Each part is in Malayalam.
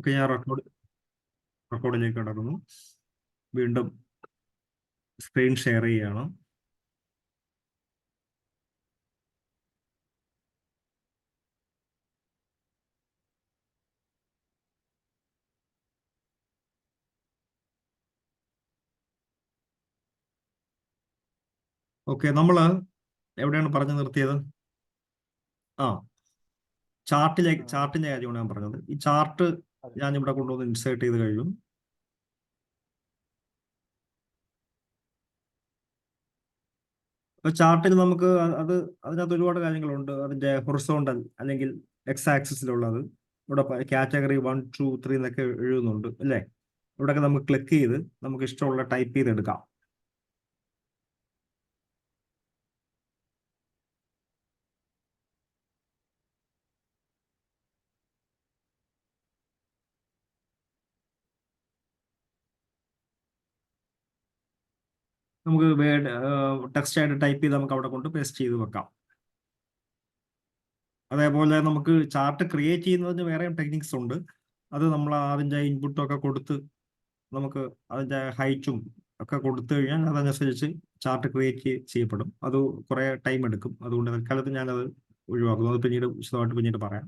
ഓക്കെ, ഞാൻ റെക്കോർഡിലേക്ക് കടക്കുന്നു. വീണ്ടും സ്ക്രീൻ ഷെയർ ചെയ്യുകയാണ്. ഓക്കെ, നമ്മൾ എവിടെയാണ് പറഞ്ഞു നിർത്തിയത്? ആ, ചാർട്ടിന്റെ കാര്യമാണ് ഞാൻ പറഞ്ഞത്. ഈ ചാർട്ട് ഞാൻ ഇവിടെ കൊണ്ടുവന്ന് ഇൻസേർട്ട് ചെയ്ത് കഴിഞ്ഞു. അപ്പൊ ചാർട്ടിൽ നമുക്ക് അതിനകത്ത് ഒരുപാട് കാര്യങ്ങളുണ്ട്. അതിന്റെ ഹൊറിസോണ്ടൽ അല്ലെങ്കിൽ എക്സ് ആക്സിസിലുള്ളത് ഇവിടെ കാറ്റഗറി 1, 2, 3 എന്നൊക്കെ എഴുതുന്നുണ്ട് അല്ലേ? ഇവിടെയൊക്കെ നമുക്ക് ക്ലിക്ക് ചെയ്ത് നമുക്ക് ഇഷ്ടമുള്ള ടൈപ്പ് ചെയ്തെടുക്കാം. നമുക്ക് വേർഡ് ടെക്സ്റ്റ് ആയിട്ട് ടൈപ്പ് ചെയ്ത് നമുക്ക് അവിടെ കൊണ്ട് പേസ്റ്റ് ചെയ്ത് വെക്കാം. അതേപോലെ നമുക്ക് ചാർട്ട് ക്രിയേറ്റ് ചെയ്യുന്നതിന് വേറെയും ടെക്നിക്സ് ഉണ്ട്. അത് നമ്മൾ അതിൻ്റെ ഇൻപുട്ടും ഒക്കെ കൊടുത്ത് നമുക്ക് അതിൻ്റെ ഹൈറ്റും ഒക്കെ കൊടുത്തു കഴിഞ്ഞാൽ അതനുസരിച്ച് ചാർട്ട് ക്രിയേറ്റ് ചെയ്യപ്പെടും. അത് കുറേ ടൈം എടുക്കും. അതുകൊണ്ട് തൽക്കാലത്ത് ഞാനത് ഒഴിവാക്കുന്നു. അത് പിന്നീട് വിശദമായിട്ട് പിന്നീട് പറയാം.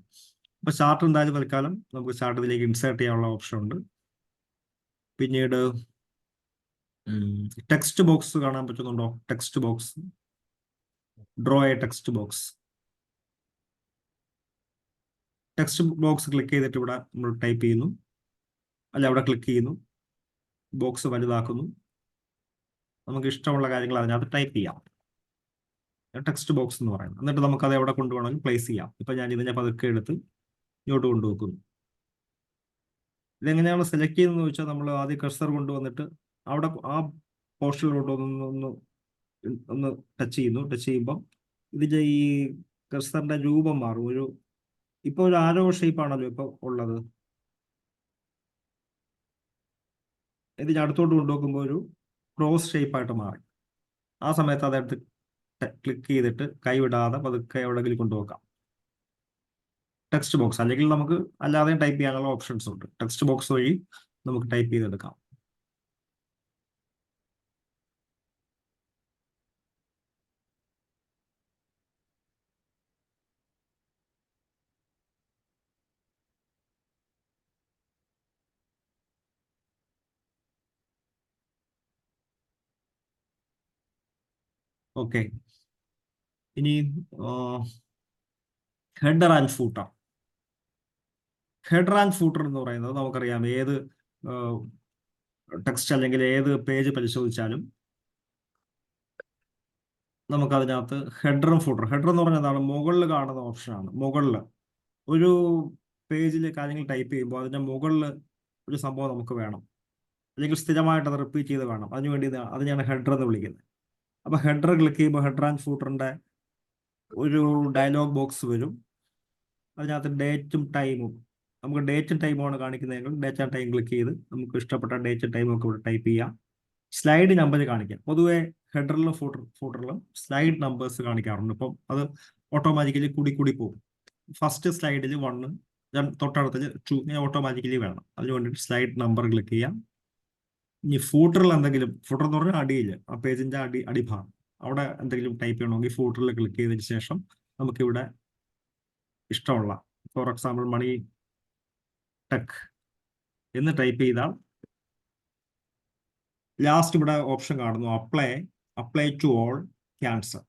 അപ്പൊ ചാർട്ട് എന്തായാലും തൽക്കാലം നമുക്ക് ചാർട്ടിലേക്ക് ഇൻസേർട്ട് ചെയ്യാനുള്ള ഓപ്ഷൻ ഉണ്ട്. പിന്നീട് ടെക്സ്റ്റ് ബോക്സ് കാണാൻ പറ്റുന്നുണ്ടോ? Text box, draw A text box. Text box click ചെയ്തിട്ട് ഇവിടെ നമ്മൾ ടൈപ്പ് ചെയ്യുന്നു, അല്ല അവിടെ ക്ലിക്ക് ചെയ്യുന്നു, ബോക്സ് വലുതാക്കുന്നു. നമുക്ക് ഇഷ്ടമുള്ള കാര്യങ്ങൾ അതിനകത്ത് ടൈപ്പ് ചെയ്യാം. ടെക്സ്റ്റ് ബോക്സ് എന്ന് പറയുന്നത്. എന്നിട്ട് നമുക്ക് അത് എവിടെ കൊണ്ടുപോകണമെങ്കിൽ പ്ലേസ് ചെയ്യാം. ഇപ്പൊ ഞാൻ ഇതിനെ പതുക്കെ എടുത്ത് ഇങ്ങോട്ട് കൊണ്ടുവെക്കുന്നു. ഇതെങ്ങനെയാണ് സെലക്ട് ചെയ്യുന്നത് ചോദിച്ചാൽ നമ്മൾ ആദ്യം കഴ്സർ കൊണ്ടുവന്നിട്ട് അവിടെ ആ പോർഷനിലോട്ട് ഒന്ന് ടച്ച് ചെയ്യുന്നു. ടച്ച് ചെയ്യുമ്പോൾ ഇതിന്റെ ഈ കഴ്സറിന്റെ രൂപം മാറും. ഇപ്പൊ ഒരു ആരോ ഷേപ്പ് ആണല്ലോ ഇപ്പൊ ഉള്ളത്. ഇതിന് അടുത്തോട്ട് കൊണ്ടുവെക്കുമ്പോൾ ഒരു ക്രോസ് ഷേപ്പ് ആയിട്ട് മാറി. ആ സമയത്ത് അതെടുത്ത് ക്ലിക്ക് ചെയ്തിട്ട് കൈവിടാതെ പതുക്കെ എവിടെയെങ്കിലും കൊണ്ടുവെക്കാം. ടെക്സ്റ്റ് ബോക്സ്, അല്ലെങ്കിൽ നമുക്ക് അല്ലാതെയും ടൈപ്പ് ചെയ്യാനുള്ള ഓപ്ഷൻസ് ഉണ്ട്. ടെക്സ്റ്റ് ബോക്സ് വഴി നമുക്ക് ടൈപ്പ് ചെയ്തെടുക്കാം. ഓക്കെ, ഇനി header and footer. Header and footer എന്ന് പറയുന്നത് നമുക്കറിയാം, ഏത് ടെക്സ്റ്റ് അല്ലെങ്കിൽ ഏത് പേജ് പരിശോധിച്ചാലും നമുക്കതിനകത്ത് ഹെഡറും ഫൂട്ടർ. ഹെഡർ എന്ന് പറഞ്ഞതാണ് മുകളിൽ കാണുന്ന ഓപ്ഷനാണ്. മുകളിൽ ഒരു പേജിൽ കാര്യങ്ങൾ ടൈപ്പ് ചെയ്യുമ്പോൾ അതിന്റെ മുകളിൽ ഒരു സംഭവം നമുക്ക് വേണം, അല്ലെങ്കിൽ സ്ഥിരമായിട്ട് അത് റിപ്പീറ്റ് ചെയ്ത് വേണം. അതിനുവേണ്ടി അതിനെയാണ് ഹെഡർ എന്ന് വിളിക്കുന്നത്. അപ്പൊ ഹെഡർ ക്ലിക്ക് ചെയ്യുമ്പോൾ ഹെഡർ ആൻഡ് ഫൂട്ടറിന്റെ ഒരു ഡയലോഗ് ബോക്സ് വരും. അതിനകത്ത് ഡേറ്റും ടൈമും, നമുക്ക് ഡേറ്റും ടൈമുമാണ് കാണിക്കുന്നതെങ്കിൽ ഡേറ്റ് ആൻഡ് ടൈം ക്ലിക്ക് ചെയ്ത് നമുക്ക് ഇഷ്ടപ്പെട്ട ഡേറ്റും ടൈമും ഒക്കെ ഇവിടെ ടൈപ്പ് ചെയ്യാം. സ്ലൈഡ് നമ്പർ കാണിക്കാം. പൊതുവെ ഹെഡറിലും ഫൂട്ടറിലും സ്ലൈഡ് നമ്പേഴ്സ് കാണിക്കാറുണ്ട്. ഇപ്പം അത് ഓട്ടോമാറ്റിക്കലി കൂടി പോകും. ഫസ്റ്റ് സ്ലൈഡിൽ 1, തൊട്ടടുത്തിൽ 2, ഇങ്ങനെ ഓട്ടോമാറ്റിക്കലി വേണം. അതിന് വേണ്ടിയിട്ട് സ്ലൈഡ് നമ്പർ ക്ലിക്ക് ചെയ്യാം. ഇനി ഫൂട്ടറിൽ എന്തെങ്കിലും, ഫൂട്ടർ എന്ന് പറഞ്ഞാൽ അടിയിൽ ആ പേജിന്റെ അടിഭാഗം, അവിടെ എന്തെങ്കിലും ടൈപ്പ് ചെയ്യണമെങ്കിൽ ഫൂട്ടറിൽ ക്ലിക്ക് ചെയ്തതിന് ശേഷം നമുക്കിവിടെ ഇഷ്ടമുള്ള, ഫോർ എക്സാമ്പിൾ മണി ടെക് എന്ന് ടൈപ്പ് ചെയ്താൽ ലാസ്റ്റ് ഇവിടെ ഓപ്ഷൻ കാണുന്നു, അപ്ലൈ ടു ഓൾ, ക്യാൻസൽ.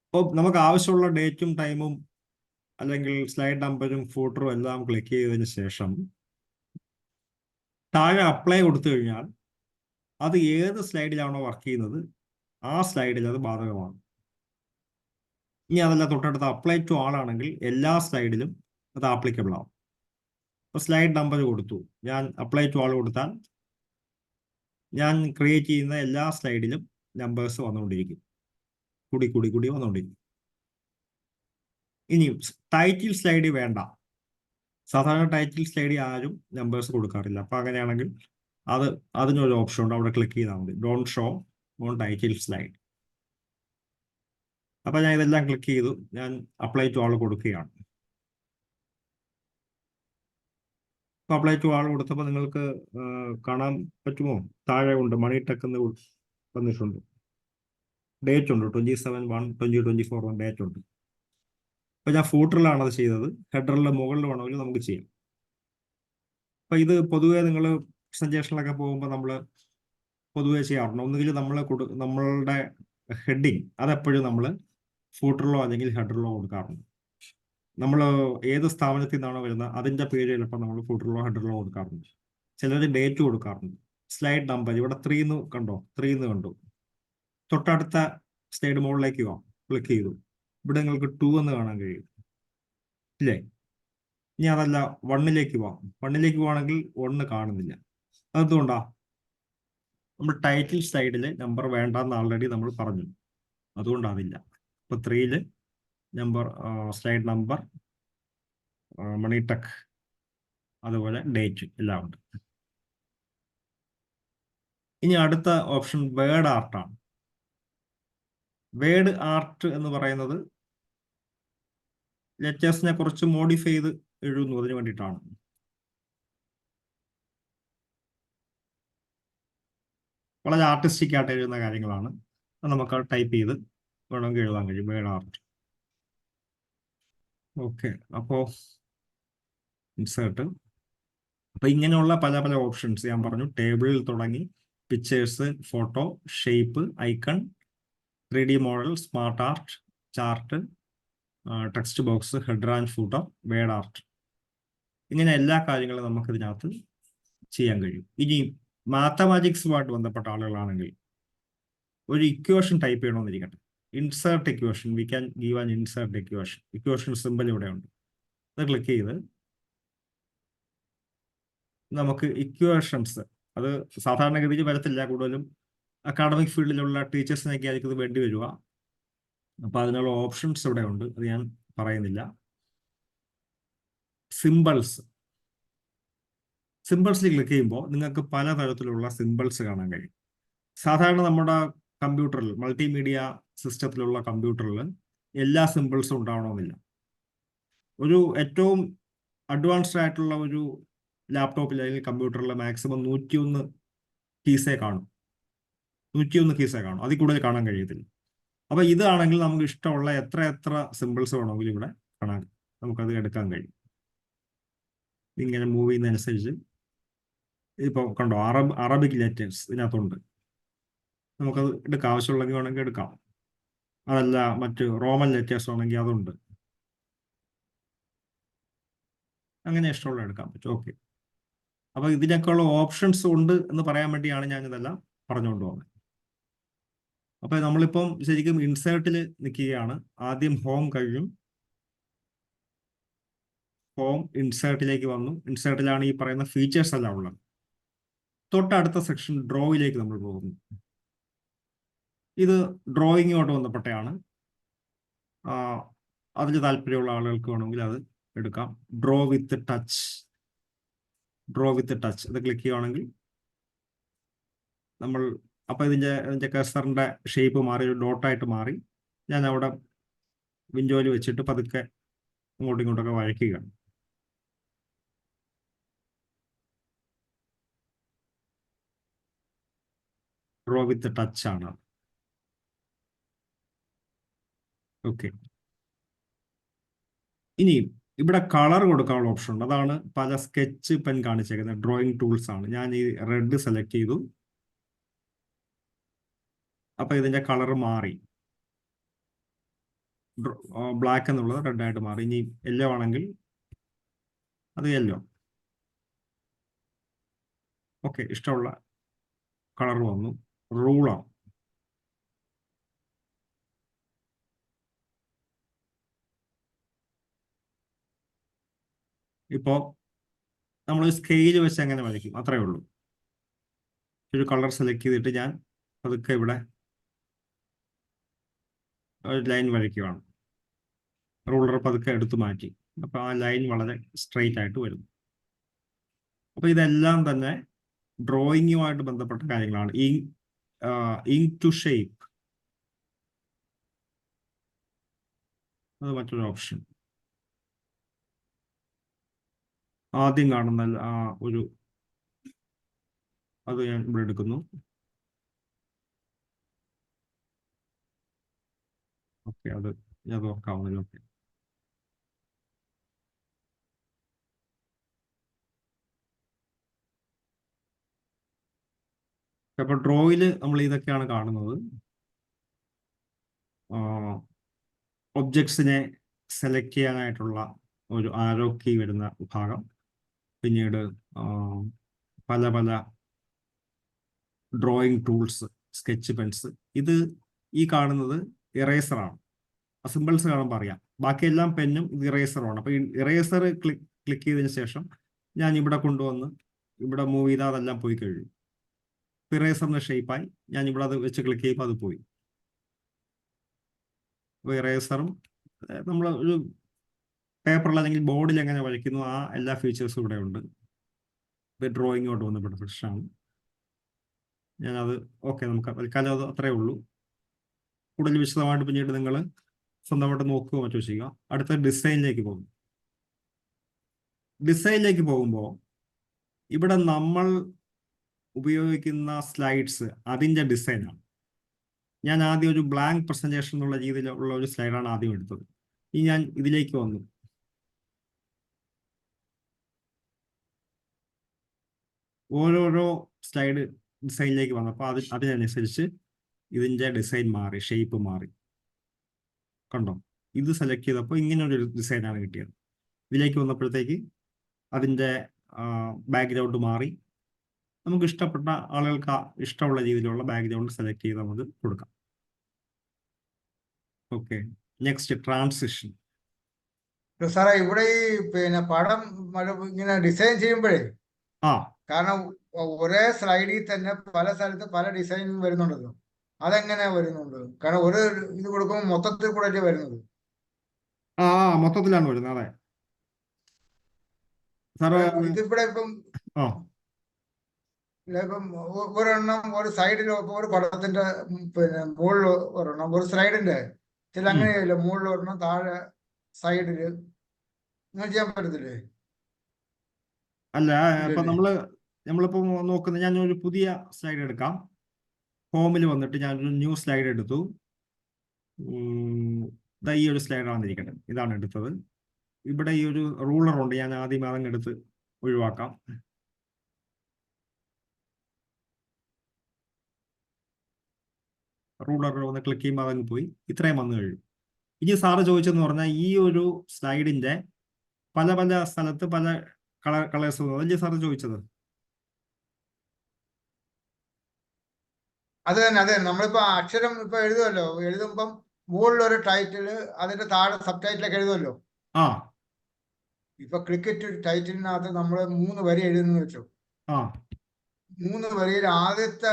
അപ്പോൾ നമുക്ക് ആവശ്യമുള്ള ഡേറ്റും ടൈമും അല്ലെങ്കിൽ സ്ലൈഡ് നമ്പറും ഫൂട്ടറും എല്ലാം ക്ലിക്ക് ചെയ്തതിന് ശേഷം താഴെ അപ്ലൈ കൊടുത്തു കഴിഞ്ഞാൽ അത് ഏത് സ്ലൈഡിലാണോ വർക്ക് ചെയ്യുന്നത് ആ സ്ലൈഡിൽ അത് ബാധകമാണ്. ഇനി അതല്ല, തൊട്ടടുത്ത് അപ്ലൈ ടു ആൾ ആണെങ്കിൽ എല്ലാ സ്ലൈഡിലും അത് ആപ്ലിക്കബിൾ ആവും. അപ്പോൾ സ്ലൈഡ് നമ്പർ കൊടുത്തു, ഞാൻ അപ്ലൈ ടു ആൾ കൊടുത്താൽ ഞാൻ ക്രിയേറ്റ് ചെയ്യുന്ന എല്ലാ സ്ലൈഡിലും നമ്പേഴ്സ് വന്നുകൊണ്ടിരിക്കും, കൂടി വന്നുകൊണ്ടിരിക്കും. ഇനി ടൈറ്റിൽ സ്ലൈഡ് വേണ്ട. സാധാരണ ടൈറ്റിൽ സ്ലൈഡിൽ ആരും നമ്പേഴ്സ് കൊടുക്കാറില്ല. അപ്പൊ അങ്ങനെയാണെങ്കിൽ അതിനൊരു ഓപ്ഷൻ ഉണ്ട്, അവിടെ ക്ലിക്ക് ചെയ്താൽ മതി, don't show on title slide. അപ്പൊ ഞാൻ ഇതെല്ലാം ക്ലിക്ക് ചെയ്തു, ഞാൻ അപ്ലൈ ടു ആൾ കൊടുക്കുകയാണ്. അപ്പോൾ അപ്ലൈ ടു ആൾ കൊടുത്തപ്പോൾ നിങ്ങൾക്ക് കാണാൻ പറ്റുമോ? താഴെ ഉണ്ട് മണി ടെക് എന്ന് വന്നിട്ടുണ്ട്. ഡേറ്റ് ഉണ്ട്, 27/1/2024 ഡേറ്റ് ഉണ്ട്. അപ്പോൾ ഞാൻ ഫൂട്ടറിലാണ് അത് ചെയ്തത്. ഹെഡറിലെ മുകളിൽ വേണമെങ്കിൽ നമുക്ക് ചെയ്യാം. അപ്പോൾ ഇത് പൊതുവേ നിങ്ങൾ പ്രസന്റേഷനിലൊക്കെ പോകുമ്പോൾ നമ്മൾ പൊതുവേ ചെയ്യാറുണ്ട്. ഒന്നുകിൽ നമ്മളുടെ ഹെഡിങ് അതെപ്പോഴും നമ്മൾ ഫൂട്ടറിലോ അല്ലെങ്കിൽ ഹെഡറിലോ കൊടുക്കാറുണ്ട്. നമ്മൾ ഏത് സ്ഥാപനത്തിൽ നിന്നാണോ വരുന്നത് അതിൻ്റെ പേര് ചിലപ്പോൾ നമ്മൾ ഫൂട്ടറിലോ ഹെഡറിലോ കൊടുക്കാറുണ്ട്. ചിലർ ഡേറ്റ് കൊടുക്കാറുണ്ട്. സ്ലൈഡ് നമ്പർ ഇവിടെ 3 എന്ന് കണ്ടോ, 3 എന്ന് കണ്ടു. തൊട്ടടുത്ത സ്ലൈഡ് മുകളിലേക്ക് ക്ലിക്ക് ചെയ്തു. ഇവിടെ നിങ്ങൾക്ക് 2 എന്ന് കാണാൻ കഴിയും, ഇല്ലേ? ഇനി അതല്ല, 1ലേക്ക് പോവാം. 1ലേക്ക് പോവാണെങ്കിൽ 1 കാണുന്നില്ല. അതെന്തുകൊണ്ടാ? നമ്മൾ ടൈറ്റിൽ സ്ലൈഡിൽ നമ്പർ വേണ്ടെന്ന് ആൾറെഡി നമ്മൾ പറഞ്ഞു, അതുകൊണ്ടാവില്ല. ഇപ്പൊ 3 നമ്പർ, സ്ലൈഡ് നമ്പർ, മണി ടെക്, അതുപോലെ ഡേറ്റ് എല്ലാം ഉണ്ട്. ഇനി അടുത്ത ഓപ്ഷൻ വേർഡ് ആർട്ടാണ്. വേർഡ് ആർട്ട് എന്ന് പറയുന്നത് ലെറ്റേഴ്സിനെ കുറച്ച് മോഡിഫൈ ചെയ്ത് എഴുതുന്നതിന് വേണ്ടിയിട്ടാണ്. വളരെ ആർട്ടിസ്റ്റിക് ആയിട്ട് എഴുതുന്ന കാര്യങ്ങളാണ്. അത് നമുക്ക് ടൈപ്പ് ചെയ്ത് വേണമെങ്കിൽ എഴുതാൻ കഴിയും, വേർഡ് ആർട്ട്. ഓക്കെ, അപ്പോൾ ഇൻസേർട്ട്. അപ്പൊ ഇങ്ങനെയുള്ള പല പല ഓപ്ഷൻസ് ഞാൻ പറഞ്ഞു. ടേബിളിൽ തുടങ്ങി pictures, photo, shape, icon, 3D model, smart art, chart, text box, header and footer, word art. ഇങ്ങനെ എല്ലാ കാര്യങ്ങളും നമുക്ക് ഇതിനകത്ത് ചെയ്യാൻ കഴിയും. ഇനി മാത്തമാറ്റിക്സുമായിട്ട് ബന്ധപ്പെട്ട ആളുകളാണെങ്കിൽ ഒരു ഇക്വേഷൻ ടൈപ്പ് ചെയ്യണമെന്നിരിക്കട്ടെ. Insert equation, we can give an insert equation. Equation simple ഇവിടെ ഉണ്ട്. അത് ക്ലിക്ക് ചെയ്ത് നമുക്ക് ഇക്വേഷൻസ്, അത് സാധാരണഗതിയിൽ വരത്തില്ല, കൂടുതലും അക്കാഡമിക് ഫീൽഡിലുള്ള ടീച്ചേഴ്സിനൊക്കെ ആയിരിക്കും ഇത് വേണ്ടി വരിക. അപ്പൊ അതിനുള്ള ഓപ്ഷൻസ് ഇവിടെ ഉണ്ട്, അത് ഞാൻ പറയുന്നില്ല. സിമ്പിൾസിൽ ക്ലിക്ക് ചെയ്യുമ്പോൾ നിങ്ങൾക്ക് പലതരത്തിലുള്ള സിമ്പിൾസ് കാണാൻ കഴിയും. സാധാരണ നമ്മുടെ കമ്പ്യൂട്ടറിൽ, മൾട്ടിമീഡിയ സിസ്റ്റത്തിലുള്ള കമ്പ്യൂട്ടറിൽ എല്ലാ സിമ്പിൾസും ഉണ്ടാവണമെന്നില്ല. ഒരു ഏറ്റവും അഡ്വാൻസ്ഡ് ആയിട്ടുള്ള ഒരു ലാപ്ടോപ്പിൽ അല്ലെങ്കിൽ കമ്പ്യൂട്ടറിൽ മാക്സിമം 101 കീസേ കാണും. 101 കീസേ കാണും, അതിൽ കൂടുതൽ കാണാൻ കഴിയത്തില്ല. അപ്പൊ ഇതാണെങ്കിൽ നമുക്ക് ഇഷ്ടമുള്ള എത്ര എത്ര സിമ്പിൾസ് വേണമെങ്കിലും ഇവിടെ കാണാൻ, നമുക്കത് എടുക്കാൻ കഴിയും. ഇങ്ങനെ മൂവ് ചെയ്യുന്നതനുസരിച്ച് ഇപ്പോൾ കണ്ടോ, അറബിക് ലെറ്റേഴ്സ് ഇതിനകത്തുണ്ട്. നമുക്കത് എടുക്കാം, ആവശ്യമുള്ളെങ്കിൽ വേണമെങ്കിൽ എടുക്കാം. അതല്ല മറ്റ് റോമൻ ലെറ്റേഴ്സ് ആണെങ്കിൽ അതുണ്ട്. അങ്ങനെ ഇഷ്ടമുള്ള എടുക്കാൻ പറ്റും. ഓക്കെ, അപ്പൊ ഇതിനൊക്കെയുള്ള ഓപ്ഷൻസ് ഉണ്ട് എന്ന് പറയാൻ വേണ്ടിയാണ് ഞാൻ ഇതെല്ലാം പറഞ്ഞുകൊണ്ട് പോകുന്നത്. അപ്പൊ നമ്മളിപ്പം ശരിക്കും ഇൻസേർട്ടിൽ നിൽക്കുകയാണ്. ആദ്യം ഹോം കഴിയും, ഹോം ഇൻസേർട്ടിലേക്ക് വന്നു. ഇൻസേർട്ടിലാണ് ഈ പറയുന്ന ഫീച്ചേഴ്സ് എല്ലാം ഉള്ളത്. തൊട്ടടുത്ത സെക്ഷൻ ഡ്രോയിലേക്ക് നമ്മൾ പോകുന്നു. ഇത് ഡ്രോയിങ്ങുമായിട്ട് ബന്ധപ്പെട്ടയാണ്. അതിൽ താല്പര്യമുള്ള ആളുകൾക്ക് വേണമെങ്കിൽ അത് എടുക്കാം. ഡ്രോ വിത്ത് ടച്ച് അത് ക്ലിക്ക് ചെയ്യുകയാണെങ്കിൽ നമ്മൾ, അപ്പൊ ഇതിന്റെ കഴ്സറിന്റെ ഷേപ്പ് മാറി, ഒരു ഡോട്ടായിട്ട് മാറി. ഞാൻ അവിടെ വിൻഡോയിൽ വെച്ചിട്ട് പതുക്കെ അങ്ങോട്ടും ഇങ്ങോട്ടൊക്കെ വഴയ്ക്കുകയാണ്. ഡ്രോ വിത്ത് ടച്ച് ആണ്. ഓക്കെ, ഇനി ഇവിടെ കളർ കൊടുക്കാനുള്ള ഓപ്ഷൻ ഉണ്ട്. അതാണ് പല സ്കെച്ച് പെൻ കാണിച്ചേക്കുന്നത്. ഡ്രോയിങ് ടൂൾസ് ആണ്. ഞാൻ ഈ റെഡ് സെലക്ട് ചെയ്തു. അപ്പൊ ഇതിന്റെ കളർ മാറി, ബ്ലാക്ക് എന്നുള്ളത് റെഡ് ആയിട്ട് മാറി. ഇനി യെല്ലോ ആണെങ്കിൽ അത് യെല്ലോ. ഓക്കെ, ഇഷ്ടമുള്ള കളർ വന്നു. റൂളാണ്. ഇപ്പോ നമ്മൾ സ്കെയിൽ വെച്ച് എങ്ങനെ വരയ്ക്കും, അത്രേ ഉള്ളൂ. ഒരു കളർ സെലക്ട് ചെയ്തിട്ട് ഞാൻ പതുക്കെ ഇവിടെ ഒരു ലൈൻ വരയ്ക്കുകയാണ്. റൂളർ പതുക്കെ എടുത്തു മാറ്റി. അപ്പൊ ആ ലൈൻ വളരെ സ്ട്രെയിറ്റ് ആയിട്ട് വരുന്നു. അപ്പൊ ഇതെല്ലാം തന്നെ ഡ്രോയിങ്ങുമായിട്ട് ബന്ധപ്പെട്ട കാര്യങ്ങളാണ്. ഇങ്ക് ടു ഷേപ്പ്, അത് മറ്റൊരു ഓപ്ഷൻ. ആദ്യം കാണുന്ന ആ ഒരു അത് ഞാൻ ഇവിടെ എടുക്കുന്നു. ഓക്കെ, അത് വർക്കാവുന്നില്ല. ഓക്കെ, അപ്പൊ ഡ്രോയിൽ നമ്മൾ ഇതൊക്കെയാണ് കാണുന്നത്. ഒബ്ജക്ട്സിനെ സെലക്ട് ചെയ്യാനായിട്ടുള്ള ഒരു ആരോ കീ വരുന്ന ഭാഗം, പിന്നീട് ആ, പല പല ഡ്രോയിങ് ടൂൾസ്, സ്കെച്ച് പെൻസ്. ഇത് ഈ കാണുന്നത് ഇറേസറാണ്. സിമ്പിൾസ് കാണുമ്പോൾ അറിയാം. ബാക്കിയെല്ലാം പെന്നും ഇത് ഇറേസറുമാണ്. അപ്പോൾ ഈ ഇറേസർ ക്ലിക്ക് ചെയ്തതിന് ശേഷം ഞാൻ ഇവിടെ കൊണ്ടുവന്ന് ഇവിടെ മൂവ് ചെയ്താൽ അതെല്ലാം പോയി കഴിഞ്ഞു. ഇറേസറിന്റെ ഷേപ്പായി. ഞാൻ ഇവിടെ അത് വെച്ച് ക്ലിക്ക് ചെയ്യുമ്പോൾ അത് പോയി. അപ്പോൾ ഇറേസറും നമ്മൾ ഒരു പേപ്പറിൽ അല്ലെങ്കിൽ ബോർഡിൽ എങ്ങനെ വരയ്ക്കുന്നു ആ എല്ലാ ഫീച്ചേഴ്സും ഇവിടെ ഉണ്ട്. ഇത് ഡ്രോയിങ്ങോട്ട് ബന്ധപ്പെട്ട പ്രശ്നമാണ്. ഞാനത് ഓക്കെ, നമുക്ക് തൽക്കാലം അത് അത്രയേ ഉള്ളൂ. കൂടുതൽ വിശദമായിട്ട് പിന്നീട് നിങ്ങൾ സ്വന്തമായിട്ട് നോക്കുക മറ്റോ ചെയ്യുക. അടുത്ത ഡിസൈനിലേക്ക് പോകും. ഡിസൈനിലേക്ക് പോകുമ്പോൾ ഇവിടെ നമ്മൾ ഉപയോഗിക്കുന്ന സ്ലൈഡ്സ് അതിൻ്റെ ഡിസൈനാണ്. ഞാൻ ആദ്യം ഒരു ബ്ലാങ്ക് പ്രസന്റേഷൻ എന്നുള്ള രീതിയിലുള്ള ഒരു സ്ലൈഡാണ് ആദ്യം എടുത്തത്. ഇനി ഞാൻ ഇതിലേക്ക് വന്നു. ഓരോരോ സ്ലൈഡ് ഡിസൈനിലേക്ക് വന്നപ്പോൾ അതിനനുസരിച്ച് ഇതിൻ്റെ ഡിസൈൻ മാറി, ഷേപ്പ് മാറി. കണ്ടോ? ഇത് സെലക്ട് ചെയ്തപ്പോൾ ഇങ്ങനെ ഒരു ഡിസൈനാണ് കിട്ടിയത്. ഇതിലേക്ക് വന്നപ്പോഴത്തേക്ക് അതിൻ്റെ ബാക്ക്ഗ്രൗണ്ട് മാറി. നമുക്ക് ഇഷ്ടപ്പെട്ട ആളുകൾക്ക് ഇഷ്ടമുള്ള രീതിയിലുള്ള ബാക്ക്ഗ്രൗണ്ട് സെലക്ട് ചെയ്ത് നമുക്ക് കൊടുക്കാം. Okay, next transition. സാറേ ഇവിടെ ഈ പിന്നെ പടം ഇങ്ങനെ ഡിസൈൻ ചെയ്യുമ്പോഴേ, ആ കാരണം ഒരേ സ്ലൈഡിൽ തന്നെ പല സ്ഥലത്ത് പല ഡിസൈൻ വരുന്നുണ്ടല്ലോ, അതെങ്ങനെ വരുന്നുണ്ട്? കാരണം ഒരു ഇത് കൊടുക്കുമ്പോൾ മൊത്തത്തിൽ കൂടെ അല്ലേ വരുന്നത്? ആ മൊത്തത്തിലാണ് വരുന്നത്. അതെ സാറ്. ഇതിവിടെ ഇപ്പം ആ ഇപ്പം ഒരെണ്ണം ഒരു സൈഡിൽ ഒരു പടത്തിന്റെ പിന്നെ മുകളിൽ ഒരെണ്ണം, ഒരു സ്ലൈഡിന്റെ ചില അങ്ങനെയല്ല, മുകളിൽ ഒരെണ്ണം താഴെ സൈഡില് അങ്ങനെ ചെയ്യാൻ പറ്റത്തില്ലേ? അല്ല, ഇപ്പൊ നമ്മളിപ്പോ നോക്കുന്നത്, ഞാനൊരു പുതിയ സ്ലൈഡ് എടുക്കാം. ഹോമിൽ വന്നിട്ട് ഞാനൊരു ന്യൂ സ്ലൈഡ് എടുത്തു. ഈ ഒരു സ്ലൈഡാണ് ഇരിക്കട്ടെ, ഇതാണ് എടുത്തത്. ഇവിടെ ഈ ഒരു റൂളർ ഉണ്ട്, ഞാൻ ആദ്യം അതങ്ങ് എടുത്ത് ഒഴിവാക്കാം. റൂളർ ഒന്ന് ക്ലിക്ക് ചെയ്യുമ്പോൾ അതങ്ങ് പോയി. ഇത്രയും വന്നു കഴിഞ്ഞു. ഇനി സാറ് ചോദിച്ചെന്ന് പറഞ്ഞാൽ ഈ ഒരു സ്ലൈഡിന്റെ പല പല സ്ഥലത്ത് പല കളേഴ്സ് അതല്ലേ സാറ് ചോദിച്ചത്? അത് തന്നെ, അതെ. നമ്മളിപ്പോ അക്ഷരം ഇപ്പൊ എഴുതുമല്ലോ, എഴുതുമ്പം മുകളിൽ ഒരു ടൈറ്റില്, അതിന്റെ താഴെ സബ് ടൈറ്റിലൊക്കെ എഴുതുമല്ലോ. ആ ഇപ്പൊ ക്രിക്കറ്റ് ടൈറ്റിലിനകത്ത് നമ്മൾ 3 വരി എഴുതുന്നു വെച്ചു. ആ 3 വരിയിൽ ആദ്യത്തെ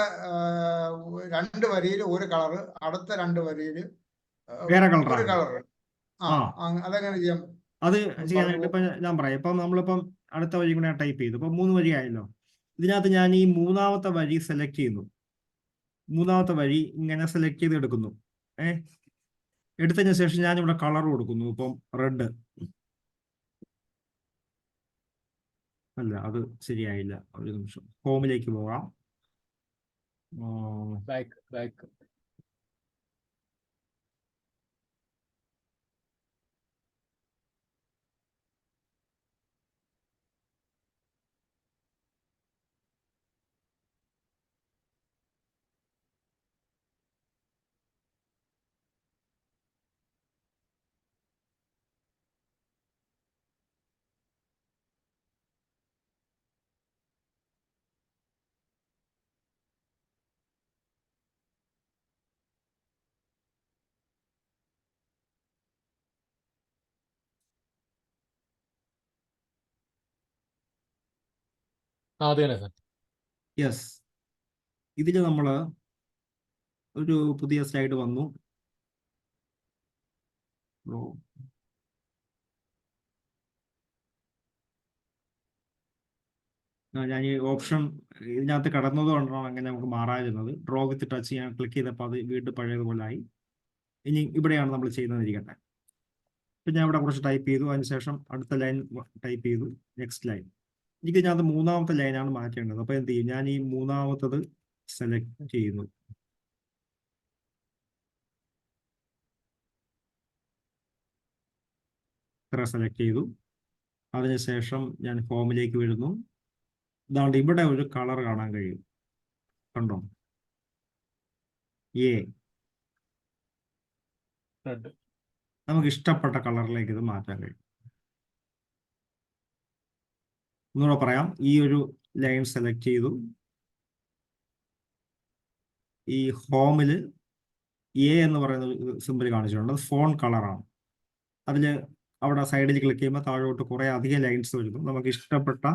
2 വരിയിൽ ഒരു കളറ്, അടുത്ത 2 വരിയിൽ വേറെ ഒരു കളറാണ്. കളറ്. ആ അതെങ്ങനെ ചെയ്യാം? അത് ചെയ്യാനായിട്ട് ഇപ്പൊ ഞാൻ പറയാം. ഇപ്പം നമ്മളിപ്പം അടുത്ത വരി കൂടെ ടൈപ്പ് ചെയ്തു. ഇപ്പൊ 3 വരി ആയല്ലോ. ഇതിനകത്ത് ഞാൻ ഈ 3ാമത്തെ വരി സെലക്ട് ചെയ്യുന്നു. 3ാമത്തെ വരി ഇങ്ങനെ സെലക്ട് ചെയ്ത് എടുക്കുന്നു. എടുത്തതിന് ശേഷം ഞാൻ ഇവിടെ കളർ കൊടുക്കുന്നു. ഇപ്പം റെഡ്. അല്ല, അത് ശരിയായില്ല. ഒരു നിമിഷം, ഹോമിലേക്ക് പോകാം. ബാക്ക് അതെ സാർ. യെസ്, ഇതിൽ നമ്മൾ ഒരു പുതിയ സ്ലൈഡ് വന്നു. ഞാൻ ഈ ഓപ്ഷൻ ഇതിനകത്ത് കടന്നത് കൊണ്ടാണ് അങ്ങനെ നമുക്ക് മാറാതിരുന്നത്. ഡ്രോ വിത്ത് ടച്ച് ഞാൻ ക്ലിക്ക് ചെയ്തപ്പോൾ അത് വീണ്ടും പഴയതുപോലെ ആയി. ഇനി ഇവിടെയാണ് നമ്മൾ ചെയ്യുന്നതിരിക്കട്ടെ. പിന്നെ അവിടെ കുറച്ച് ടൈപ്പ് ചെയ്തു, അതിനുശേഷം അടുത്ത ലൈൻ ടൈപ്പ് ചെയ്തു, നെക്സ്റ്റ് ലൈൻ. എനിക്ക് ഞാൻ അത് മൂന്നാമത്തെ ലൈനാണ് മാറ്റേണ്ടത്. അപ്പോൾ എന്ത് ചെയ്യും, ഞാൻ ഈ മൂന്നാമത്തത് സെലക്ട് ചെയ്യുന്നു. ഇത്ര സെലക്ട് ചെയ്തു. അതിനുശേഷം ഞാൻ ഫോമിലേക്ക് വരുന്നു. ഇതാണ്ട് ഇവിടെ ഒരു കളർ കാണാൻ കഴിയും, കണ്ടോ? എ നമുക്ക് ഇഷ്ടപ്പെട്ട കളറിലേക്ക് ഇത് മാറ്റാൻ കഴിയും. ഒന്നുകൂടെ പറയാം, ഈ ഒരു ലൈൻ സെലക്ട് ചെയ്തു. ഈ ഹോമിൽ എ എന്ന് പറയുന്ന സിമ്പിൾ കാണിച്ചിട്ടുണ്ട്, അത് ഫോൺ കളറാണ്. അതിൽ അവിടെ സൈഡിൽ ക്ലിക്ക് ചെയ്യുമ്പോൾ താഴോട്ട് കുറേ അധികം ലൈൻസ് വരുന്നു. നമുക്ക് ഇഷ്ടപ്പെട്ട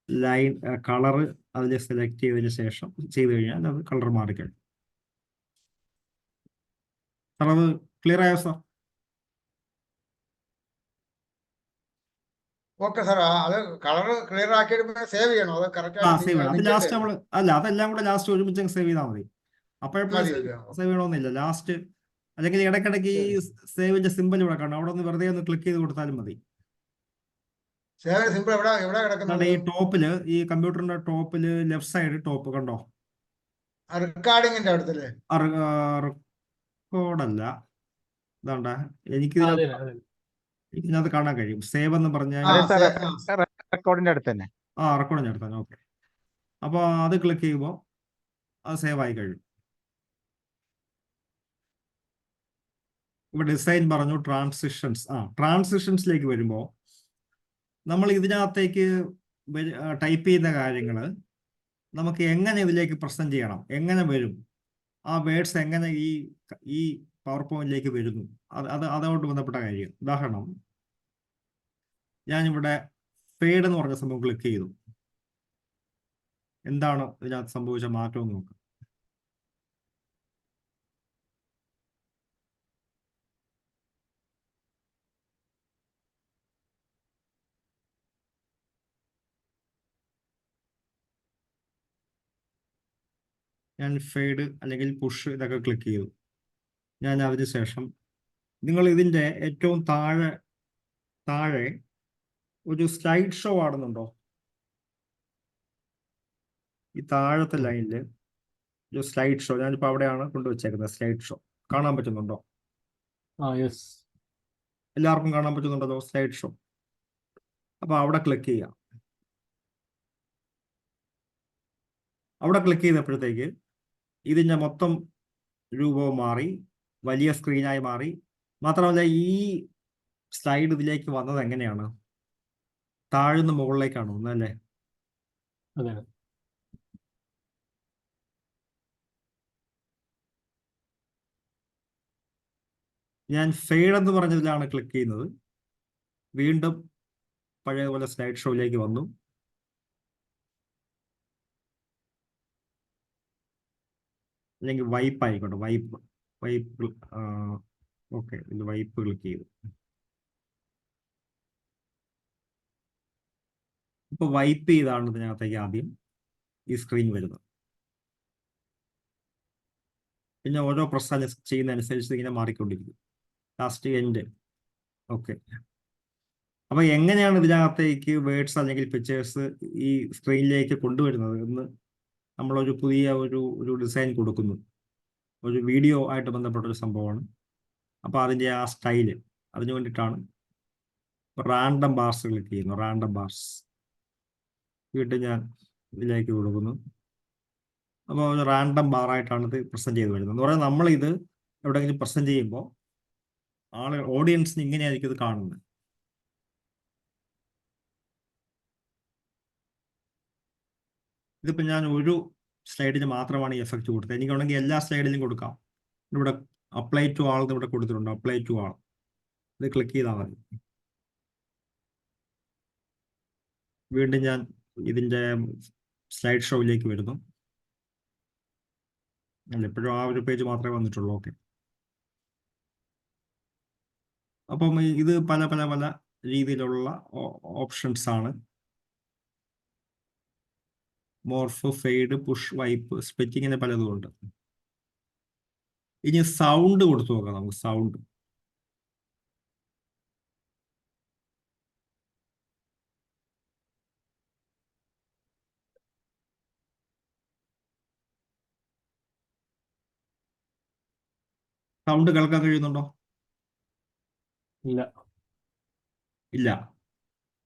ലൈൻ കളറ് അതിൽ സെലക്ട് ചെയ്തതിന് ശേഷം ചെയ്ത് കഴിഞ്ഞാൽ അത് കളർ മാറിക്കഴിയും. സാർ അത് ക്ലിയർ ആയോ സാർ? ഓക്കെ സാർ, അത് കളർ ക്ലിയർ ആക്കിയിട്ട് സേവ് ചെയ്യണോ? അത് കറക്റ്റ് സേവ് ആയിട്ട് ചെയ്യണം. അത് നിൽക്കണ്ടേ? ലാസ്റ്റ് നമ്മൾ അതെല്ലാം കൂടെ ലാസ്റ്റ് ഒരുമിച്ച് സേവ് ചെയ്താൽ മതി. അപ്പോഴെപ്പോഴും മതി. സേവ് ചെയ്യണമെന്നില്ല. ലാസ്റ്റ് അല്ലെങ്കിൽ ഇടയ്ക്കിടയ്ക്ക് ഈ സേവിന്റെ സിമ്പിൾ ഇവിടെ കാണും, അവിടെ ഒന്ന് വെറുതെ ഒന്ന് ക്ലിക്ക് ചെയ്ത് കൊടുത്താലും മതി. സേവ് സിമ്പിൾ എവിടെ കിടക്കുന്നത്? ഈ ടോപ്പില്, ഈ കമ്പ്യൂട്ടറിന്റെ ടോപ്പില് ലെഫ്റ്റ് സൈഡ് ടോപ്പ് കണ്ടോ? റെക്കോർഡിങ്ങിന്റെ അടുത്തല്ലേ? റെക്കോർഡല്ല, ഇതാണ്ട എനിക്ക് ഇതിനകത്ത് കാണാൻ കഴിയും. സേവ് എന്ന് പറഞ്ഞാൽ റെക്കോർഡിന്റെ അടുത്ത് തന്നെ. റെക്കോർഡിന്റെ അടുത്താണ്. ഓക്കെ, അപ്പോൾ അത് ക്ലിക്ക് ചെയ്യുമ്പോൾ അത് സേവ് ആയി കഴിയും. ഇവിടെ ഡിസൈൻ പറഞ്ഞു, ട്രാൻസിഷൻസിലേക്ക് വരുമ്പോൾ നമ്മൾ ഇതിനകത്തേക്ക് ടൈപ്പ് ചെയ്യുന്ന കാര്യങ്ങൾ നമുക്ക് എങ്ങനെ ഇതിലേക്ക് പ്രസന്റ് ചെയ്യണം, എങ്ങനെ വരും, ആ വേർഡ്സ് എങ്ങനെ ഈ പവർ പോയിന്റിലേക്ക് വരുന്നു, അതോട് ബന്ധപ്പെട്ട കാര്യം. ഉദാഹരണം, ഞാനിവിടെ ഫേഡ് എന്ന് പറഞ്ഞ സംഭവം ക്ലിക്ക് ചെയ്തു. എന്താണ് ഇതിനകത്ത് സംഭവിച്ച മാറ്റം എന്ന് നോക്കാം. ഞാൻ ഫേഡ് അല്ലെങ്കിൽ പുഷ് ഇതൊക്കെ ക്ലിക്ക് ചെയ്തു. ഞാൻ അതിന് ശേഷം നിങ്ങൾ ഇതിൻ്റെ ഏറ്റവും താഴെ ഒരു സ്ലൈഡ് ഷോ കാണുന്നുണ്ടോ? ഈ താഴത്തെ ലൈനിൽ ഒരു സ്ലൈഡ് ഷോ, ഞാനിപ്പോൾ അവിടെയാണ് കൊണ്ടുവച്ചേക്കുന്നത്. സ്ലൈഡ് ഷോ കാണാൻ പറ്റുന്നുണ്ടോ? എല്ലാവർക്കും കാണാൻ പറ്റുന്നുണ്ടല്ലോ സ്ലൈഡ് ഷോ? അപ്പോൾ അവിടെ ക്ലിക്ക് ചെയ്യാം. അവിടെ ക്ലിക്ക് ചെയ്തപ്പോഴത്തേക്ക് ഇതിൻ്റെ മൊത്തം രൂപവും മാറി, വലിയ സ്ക്രീനായി മാറി. മാത്രമല്ല, ഈ സ്ലൈഡ് ഇതിലേക്ക് വന്നത് എങ്ങനെയാണ്? താഴ്ന്ന് മുകളിലേക്കാണ് വന്നല്ലേ? അതെ. ഞാൻ ഫെയ്ഡ് എന്ന് പറഞ്ഞതിലാണ് ക്ലിക്ക് ചെയ്യുന്നത്. വീണ്ടും പഴയപോലെ സ്ലൈഡ് ഷോയിലേക്ക് വന്നു. അല്ലെങ്കിൽ വൈപ്പ് ആയിക്കോട്ടെ, വൈപ്പ്. ഓക്കെ, ഇത് വൈപ്പ് ക്ലിക്ക് ചെയ്തു. ഇപ്പൊ വൈപ്പ് ചെയ്താണ് ഇതിനകത്തേക്ക് ആദ്യം ഈ സ്ക്രീൻ വരുന്നത്. പിന്നെ ഓരോ പ്രസ് ചെയ്യുന്നതനുസരിച്ച് ഇങ്ങനെ മാറിക്കൊണ്ടിരിക്കും. Last end. ഓക്കെ, അപ്പൊ എങ്ങനെയാണ് ഇതിനകത്തേക്ക് വേർഡ്സ് അല്ലെങ്കിൽ പിക്ചേഴ്സ് ഈ സ്ക്രീനിലേക്ക് കൊണ്ടുവരുന്നത് എന്ന് നമ്മളൊരു പുതിയ ഒരു ഡിസൈൻ കൊടുക്കുന്നു. ഒരു വീഡിയോ ആയിട്ട് ബന്ധപ്പെട്ട ഒരു സംഭവമാണ്. അപ്പോൾ അതിൻ്റെ ആ സ്റ്റൈല്, അതിനു വേണ്ടിയിട്ടാണ് റാൻഡം ബാർസ് ക്ലിക്ക് ചെയ്യുന്നു. റാൻഡം ബാർസ് വീണ്ടും ഞാൻ ഇതിലേക്ക് കൊടുക്കുന്നു. അപ്പോൾ ഒരു റാൻഡം ബാറായിട്ടാണ് ഇത് പ്രസന്റ് ചെയ്ത് വരുന്നത്. എന്ന് പറയുന്നത് നമ്മളിത് എവിടെയെങ്കിലും പ്രസന്റ് ചെയ്യുമ്പോൾ ഓഡിയൻസിന് ഇങ്ങനെയായിരിക്കും ഇത് കാണുന്നത്. ഇതിപ്പോൾ ഞാൻ ഒരു സ്ലൈഡിന് മാത്രമാണ് ഈ എഫക്റ്റ് കൊടുത്തത്. എനിക്കുണ്ടെങ്കിൽ എല്ലാ സ്ലൈഡിലും കൊടുക്കാം. ഇവിടെ അപ്ലൈ ടു ആൾ ഇവിടെ കൊടുത്തിട്ടുണ്ട്. അപ്ലൈ ടു ആൾ ഇത് ക്ലിക്ക് ചെയ്താൽ മതി. വീണ്ടും ഞാൻ ഇതിൻ്റെ സ്ലൈഡ് ഷോയിലേക്ക് വരുന്നു. അല്ല, എപ്പോഴും ആ ഒരു പേജ് മാത്രമേ വന്നിട്ടുള്ളൂ. ഓക്കെ, അപ്പം ഇത് പല പല പല രീതിയിലുള്ള ഓപ്ഷൻസ് ആണ്. Morph, fade, push, wipe, split, ഇങ്ങനെ പലതും ഉണ്ട്. ഇനി സൗണ്ട് കൊടുത്തു നോക്കാം നമുക്ക്. സൗണ്ട് കേൾക്കാൻ കഴിയുന്നുണ്ടോ? ഇല്ല. ഇല്ല.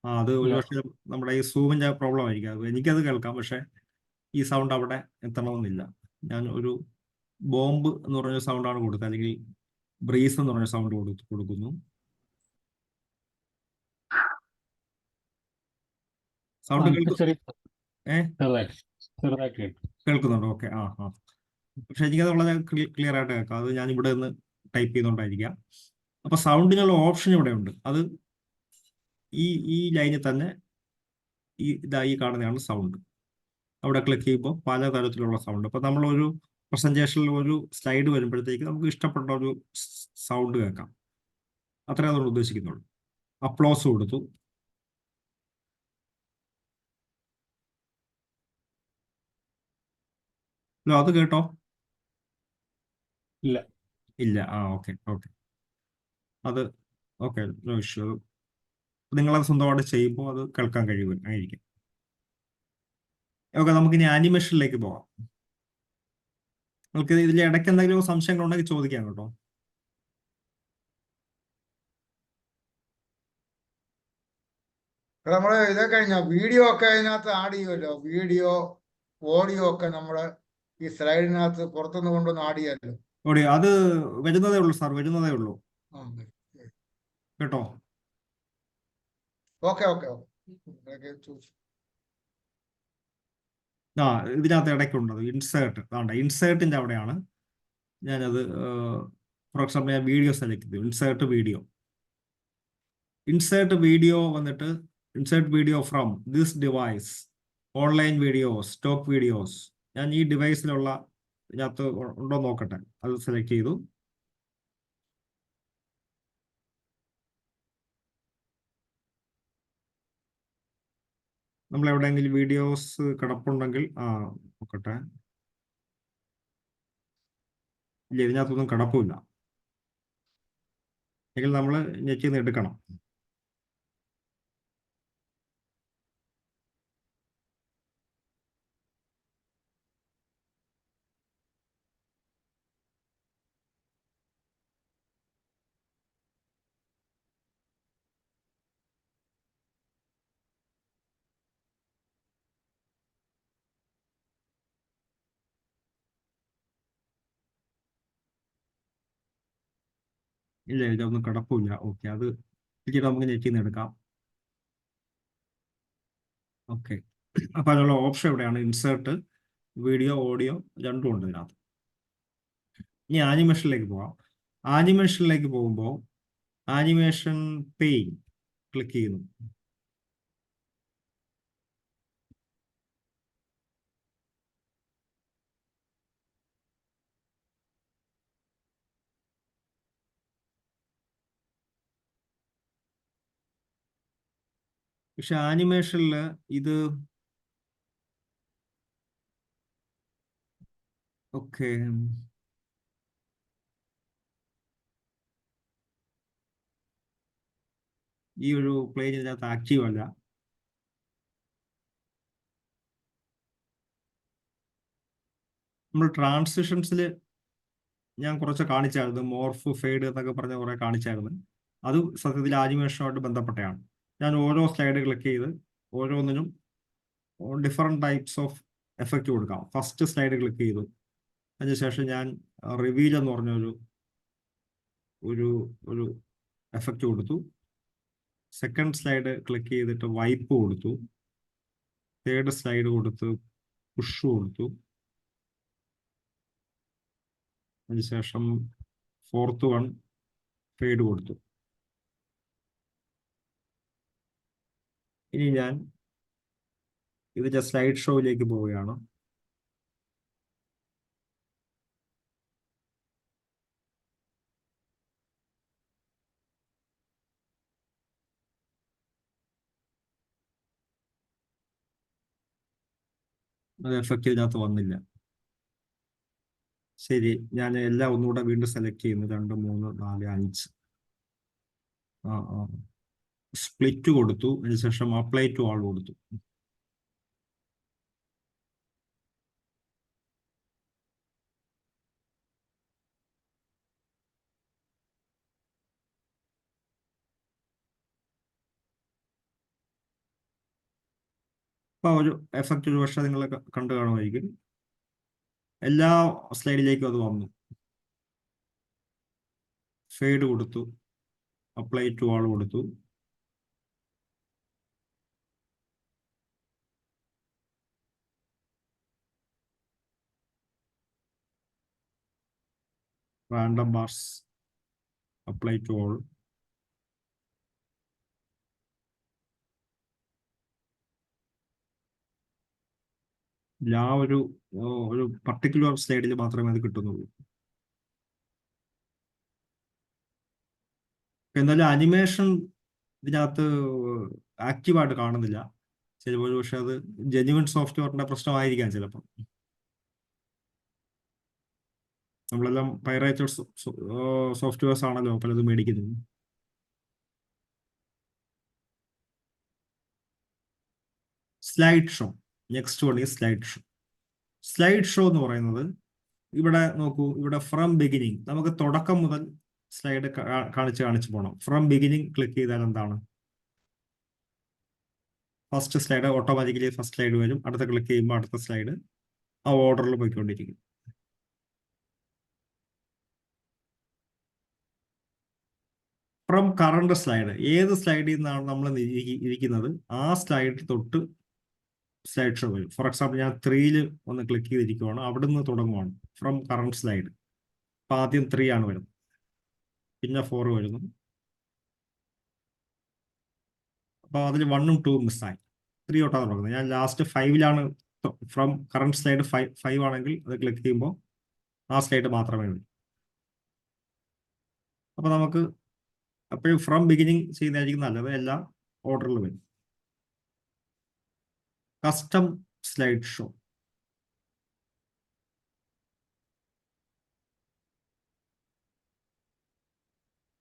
അത് ഇല്ല. ഒരുപക്ഷെ നമ്മുടെ ഈ സൂമിന്റെ പ്രോബ്ലം ആയിരിക്കും. എനിക്കത് കേൾക്കാം, പക്ഷെ ഈ സൗണ്ട് അവിടെ എത്തണമെന്നില്ല. ഞാൻ ഒരു ബോംബ് എന്ന് പറഞ്ഞ സൗണ്ടാണ് കൊടുത്തത്, അല്ലെങ്കിൽ ബ്രീസ് എന്ന് പറഞ്ഞ സൗണ്ട് കൊടുക്കുന്നു. സൗണ്ട് ഇപ്പൊ ചെറുതായിട്ട് കേട്ടു. കേൾക്കുന്നുണ്ടോ? ഓക്കെ. പക്ഷെ എനിക്കത് വളരെ ക്ലിയർ ആയിട്ട് കേൾക്കാം. അത് ഞാൻ ഇവിടെ നിന്ന് ടൈപ്പ് ചെയ്തുകൊണ്ടായിരിക്കാം. അപ്പൊ സൗണ്ടിനുള്ള ഓപ്ഷൻ ഇവിടെ ഉണ്ട്. അത് ഈ ലൈനിൽ തന്നെ ഈ കാണുന്നതാണ് സൗണ്ട്. അവിടെ ക്ലിക്ക് ചെയ്യുമ്പോൾ പലതരത്തിലുള്ള സൗണ്ട്. അപ്പൊ നമ്മളൊരു പ്രസന്റേഷനിൽ ഒരു സ്ലൈഡ് വരുമ്പോഴത്തേക്ക് നമുക്ക് ഇഷ്ടപ്പെട്ട ഒരു സൗണ്ട് കേൾക്കാം. അത്രേ അതുകൊണ്ട് ഉദ്ദേശിക്കുന്നുള്ളൂ. അപ്ലോസ് കൊടുത്തു. അത് കേട്ടോ? ഇല്ല. ഇല്ല. ഓക്കെ. അത് ഓക്കെ, നോ ഇഷ്യൂ. നിങ്ങളത് സ്വന്തമായിട്ട് ചെയ്യുമ്പോൾ അത് കേൾക്കാൻ ആയിരിക്കും. ഓക്കെ, നമുക്കിനി ആനിമേഷനിലേക്ക് പോകാം. നമുക്ക് ഇതിൽ ഇടയ്ക്ക് എന്തെങ്കിലും സംശയങ്ങളുണ്ടെങ്കിൽ ചോദിക്കാം കേട്ടോ. നമ്മള് ഇതൊക്കെ കഴിഞ്ഞ വീഡിയോ ഒക്കെ അതിനകത്ത് ആഡ് ചെയ്യുമല്ലോ, വീഡിയോ ഓഡിയോ ഒക്കെ നമ്മള് ഈ സ്ലൈഡിനകത്ത് പുറത്തുനിന്ന് കൊണ്ടുവന്ന് ആഡ് ചെയ്യാമല്ലോ. ഓഡിയോ അത് വരുന്നതേ ഉള്ളൂ സാർ, വരുന്നതേ ഉള്ളൂ കേട്ടോ. ഓക്കെ. ചോദിച്ചു. ഇതിനകത്ത് ഇടയ്ക്കുണ്ടത് ഇൻസേർട്ടിന്റെ അവിടെയാണ് ഞാനത്. ഫോർ എക്സാമ്പിൾ ഞാൻ വീഡിയോ സെലക്ട് ചെയ്തു, ഇൻസേർട്ട് വീഡിയോ വന്നിട്ട് insert video from this device, online videos, stock videos. ഞാൻ ഈ ഡിവൈസിലുള്ള ഇതിനകത്ത് ഉണ്ടോ നോക്കട്ടെ. അത് സെലക്ട് ചെയ്തു. നമ്മൾ എവിടെയെങ്കിലും വീഡിയോസ് കിടപ്പുണ്ടെങ്കിൽ നോക്കട്ടെ. ഇല്ല, ഇതിനകത്തൊന്നും കിടപ്പില്ല. എങ്കിൽ നമ്മൾ നെറ്റിൽ നിന്ന് എടുക്കണം. ഇല്ല, ഇതൊന്നും കിടപ്പില്ല. ഓക്കെ, അത് ഇച്ചിരി നമുക്ക് നെറ്റിൽ നിന്ന് എടുക്കാം. ഓക്കെ, അപ്പൊ അതിനുള്ള ഓപ്ഷൻ എവിടെയാണ്? ഇൻസേർട്ട് വീഡിയോ, ഓഡിയോ രണ്ടും ഉണ്ട് ഇതിനകത്ത്. ഇനി ആനിമേഷനിലേക്ക് പോകാം. ആനിമേഷനിലേക്ക് പോകുമ്പോൾ ആനിമേഷൻ പെയിൻ ക്ലിക്ക് ചെയ്യുന്നു. പക്ഷെ ആനിമേഷനിൽ ഇത് ഓക്കെ, ഈ ഒരു പ്ലെയിൻ ഇതിനകത്ത് ആക്റ്റീവ് അല്ല. നമ്മൾ ട്രാൻസിഷൻസിൽ ഞാൻ കുറച്ച് കാണിച്ചായിരുന്നു, മോർഫ്, ഫെയ്ഡ് എന്നൊക്കെ പറഞ്ഞ കുറെ കാണിച്ചായിരുന്നു. അത് സത്യത്തിൽ ആനിമേഷനുമായിട്ട് ബന്ധപ്പെട്ടതാണ്. ഞാൻ ഓരോ സ്ലൈഡ് ക്ലിക്ക് ചെയ്ത് ഓരോന്നിനും ഡിഫറെൻറ്റ് ടൈപ്സ് ഓഫ് എഫക്റ്റ് കൊടുക്കാം. ഫസ്റ്റ് സ്ലൈഡ് ക്ലിക്ക് ചെയ്തു, അതിനുശേഷം ഞാൻ റിവീൽ എന്ന് പറഞ്ഞ ഒരു എഫക്റ്റ് കൊടുത്തു. സെക്കൻഡ് സ്ലൈഡ് ക്ലിക്ക് ചെയ്തിട്ട് വൈപ്പ് കൊടുത്തു. തേർഡ് സ്ലൈഡ് കൊടുത്ത് പുഷ് കൊടുത്തു. അതിനുശേഷം ഫോർത്ത് വൺ ഫെയ്ഡ് കൊടുത്തു. ഇനി ഞാൻ ഇതിന്റെ സ്ലൈഡ് ഷോയിലേക്ക് പോവുകയാണ്. അത് എഫക്റ്റ് ഇതിനകത്ത് വന്നില്ല. ശരി, ഞാൻ എല്ലാം ഒന്നുകൂടെ വീണ്ടും സെലക്ട് ചെയ്യുന്നു. 2, 3, 4, 5. സ്പ്ലിറ്റ് കൊടുത്തു. അതിനുശേഷം അപ്ലൈ ടു ആൾ കൊടുത്തു. അപ്പോൾ ഒരു എഫക്റ്റ് ഒരു പക്ഷേ നിങ്ങൾ കണ്ടു കാണുമായിരിക്കും. എല്ലാ സ്ലൈഡിലേക്കും അത് വന്നു. ഫെയ്ഡ് കൊടുത്തു, അപ്ലൈ ടു ആൾ കൊടുത്തു. Random bars, apply to all. ആ ഒരു പർട്ടിക്കുലർ സ്ലൈഡിൽ മാത്രമേ അത് കിട്ടുന്നുള്ളൂ. എന്നാലും അനിമേഷൻ ഇതിനകത്ത് ആക്റ്റീവായിട്ട് കാണുന്നില്ല. ചിലപ്പോൾ പക്ഷെ അത് ജെന്യുവൻ സോഫ്റ്റ്വെയറിന്റെ പ്രശ്നമായിരിക്കാം ചിലപ്പോൾ. നമ്മളെല്ലാം പൈറേറ്റഡ് സോഫ്റ്റ്വെയർസ് ആണല്ലോ പലതും മേടിക്കുന്നത്. സ്ലൈഡ് ഷോ, നെക്സ്റ്റ് വൺ ഈ സ്ലൈഡ് ഷോ. സ്ലൈഡ് ഷോ എന്ന് പറയുന്നത് ഇവിടെ നോക്കൂ, ഇവിടെ ഫ്രം ബിഗിനിങ് നമുക്ക് തുടക്കം മുതൽ സ്ലൈഡ് കാണിച്ച് പോകണം. ഫ്രം ബിഗിനിങ് ക്ലിക്ക് ചെയ്താൽ എന്താണ്, first slide automatically first slide വരും. അടുത്ത ക്ലിക്ക് ചെയ്യുമ്പോൾ അടുത്ത സ്ലൈഡ് ആ ഓർഡറിൽ പോയിക്കൊണ്ടിരിക്കും. ഫ്രം കറണ്ട് സ്ലൈഡ്, ഏത് സ്ലൈഡിൽ നിന്നാണ് നമ്മൾ ഇരിക്കുന്നത് ആ സ്ലൈഡ് തൊട്ട് സ്ലൈഡ് ഷോ വരും. ഫോർ എക്സാമ്പിൾ ഞാൻ 3 ഒന്ന് ക്ലിക്ക് ചെയ്തിരിക്കുവാണ്, അവിടെ നിന്ന് തുടങ്ങുവാണ് ഫ്രം കറണ്ട് സ്ലൈഡ്. അപ്പം ആദ്യം 3 ആണ് വരുന്നത്, പിന്നെ 4 വരുന്നു. അപ്പോൾ അതിൽ 1ഉം 2ഉം മിസ്സായി. 3 തൊട്ടാണ് തുടങ്ങുന്നത്. ഞാൻ ലാസ്റ്റ് 5ലാണ്. ഫ്രം കറണ്ട് സ്ലൈഡ് 5 ആണെങ്കിൽ അത് ക്ലിക്ക് ചെയ്യുമ്പോൾ ആ സ്ലൈഡ് മാത്രമേ വരൂ. അപ്പോൾ നമുക്ക് അപ്പോഴും ഫ്രം ബിഗിനിങ് ചെയ്യുന്നതായിരിക്കും നല്ലത്, എല്ലാം ഓർഡറിൽ വരും. കസ്റ്റം സ്ലൈഡ് ഷോ,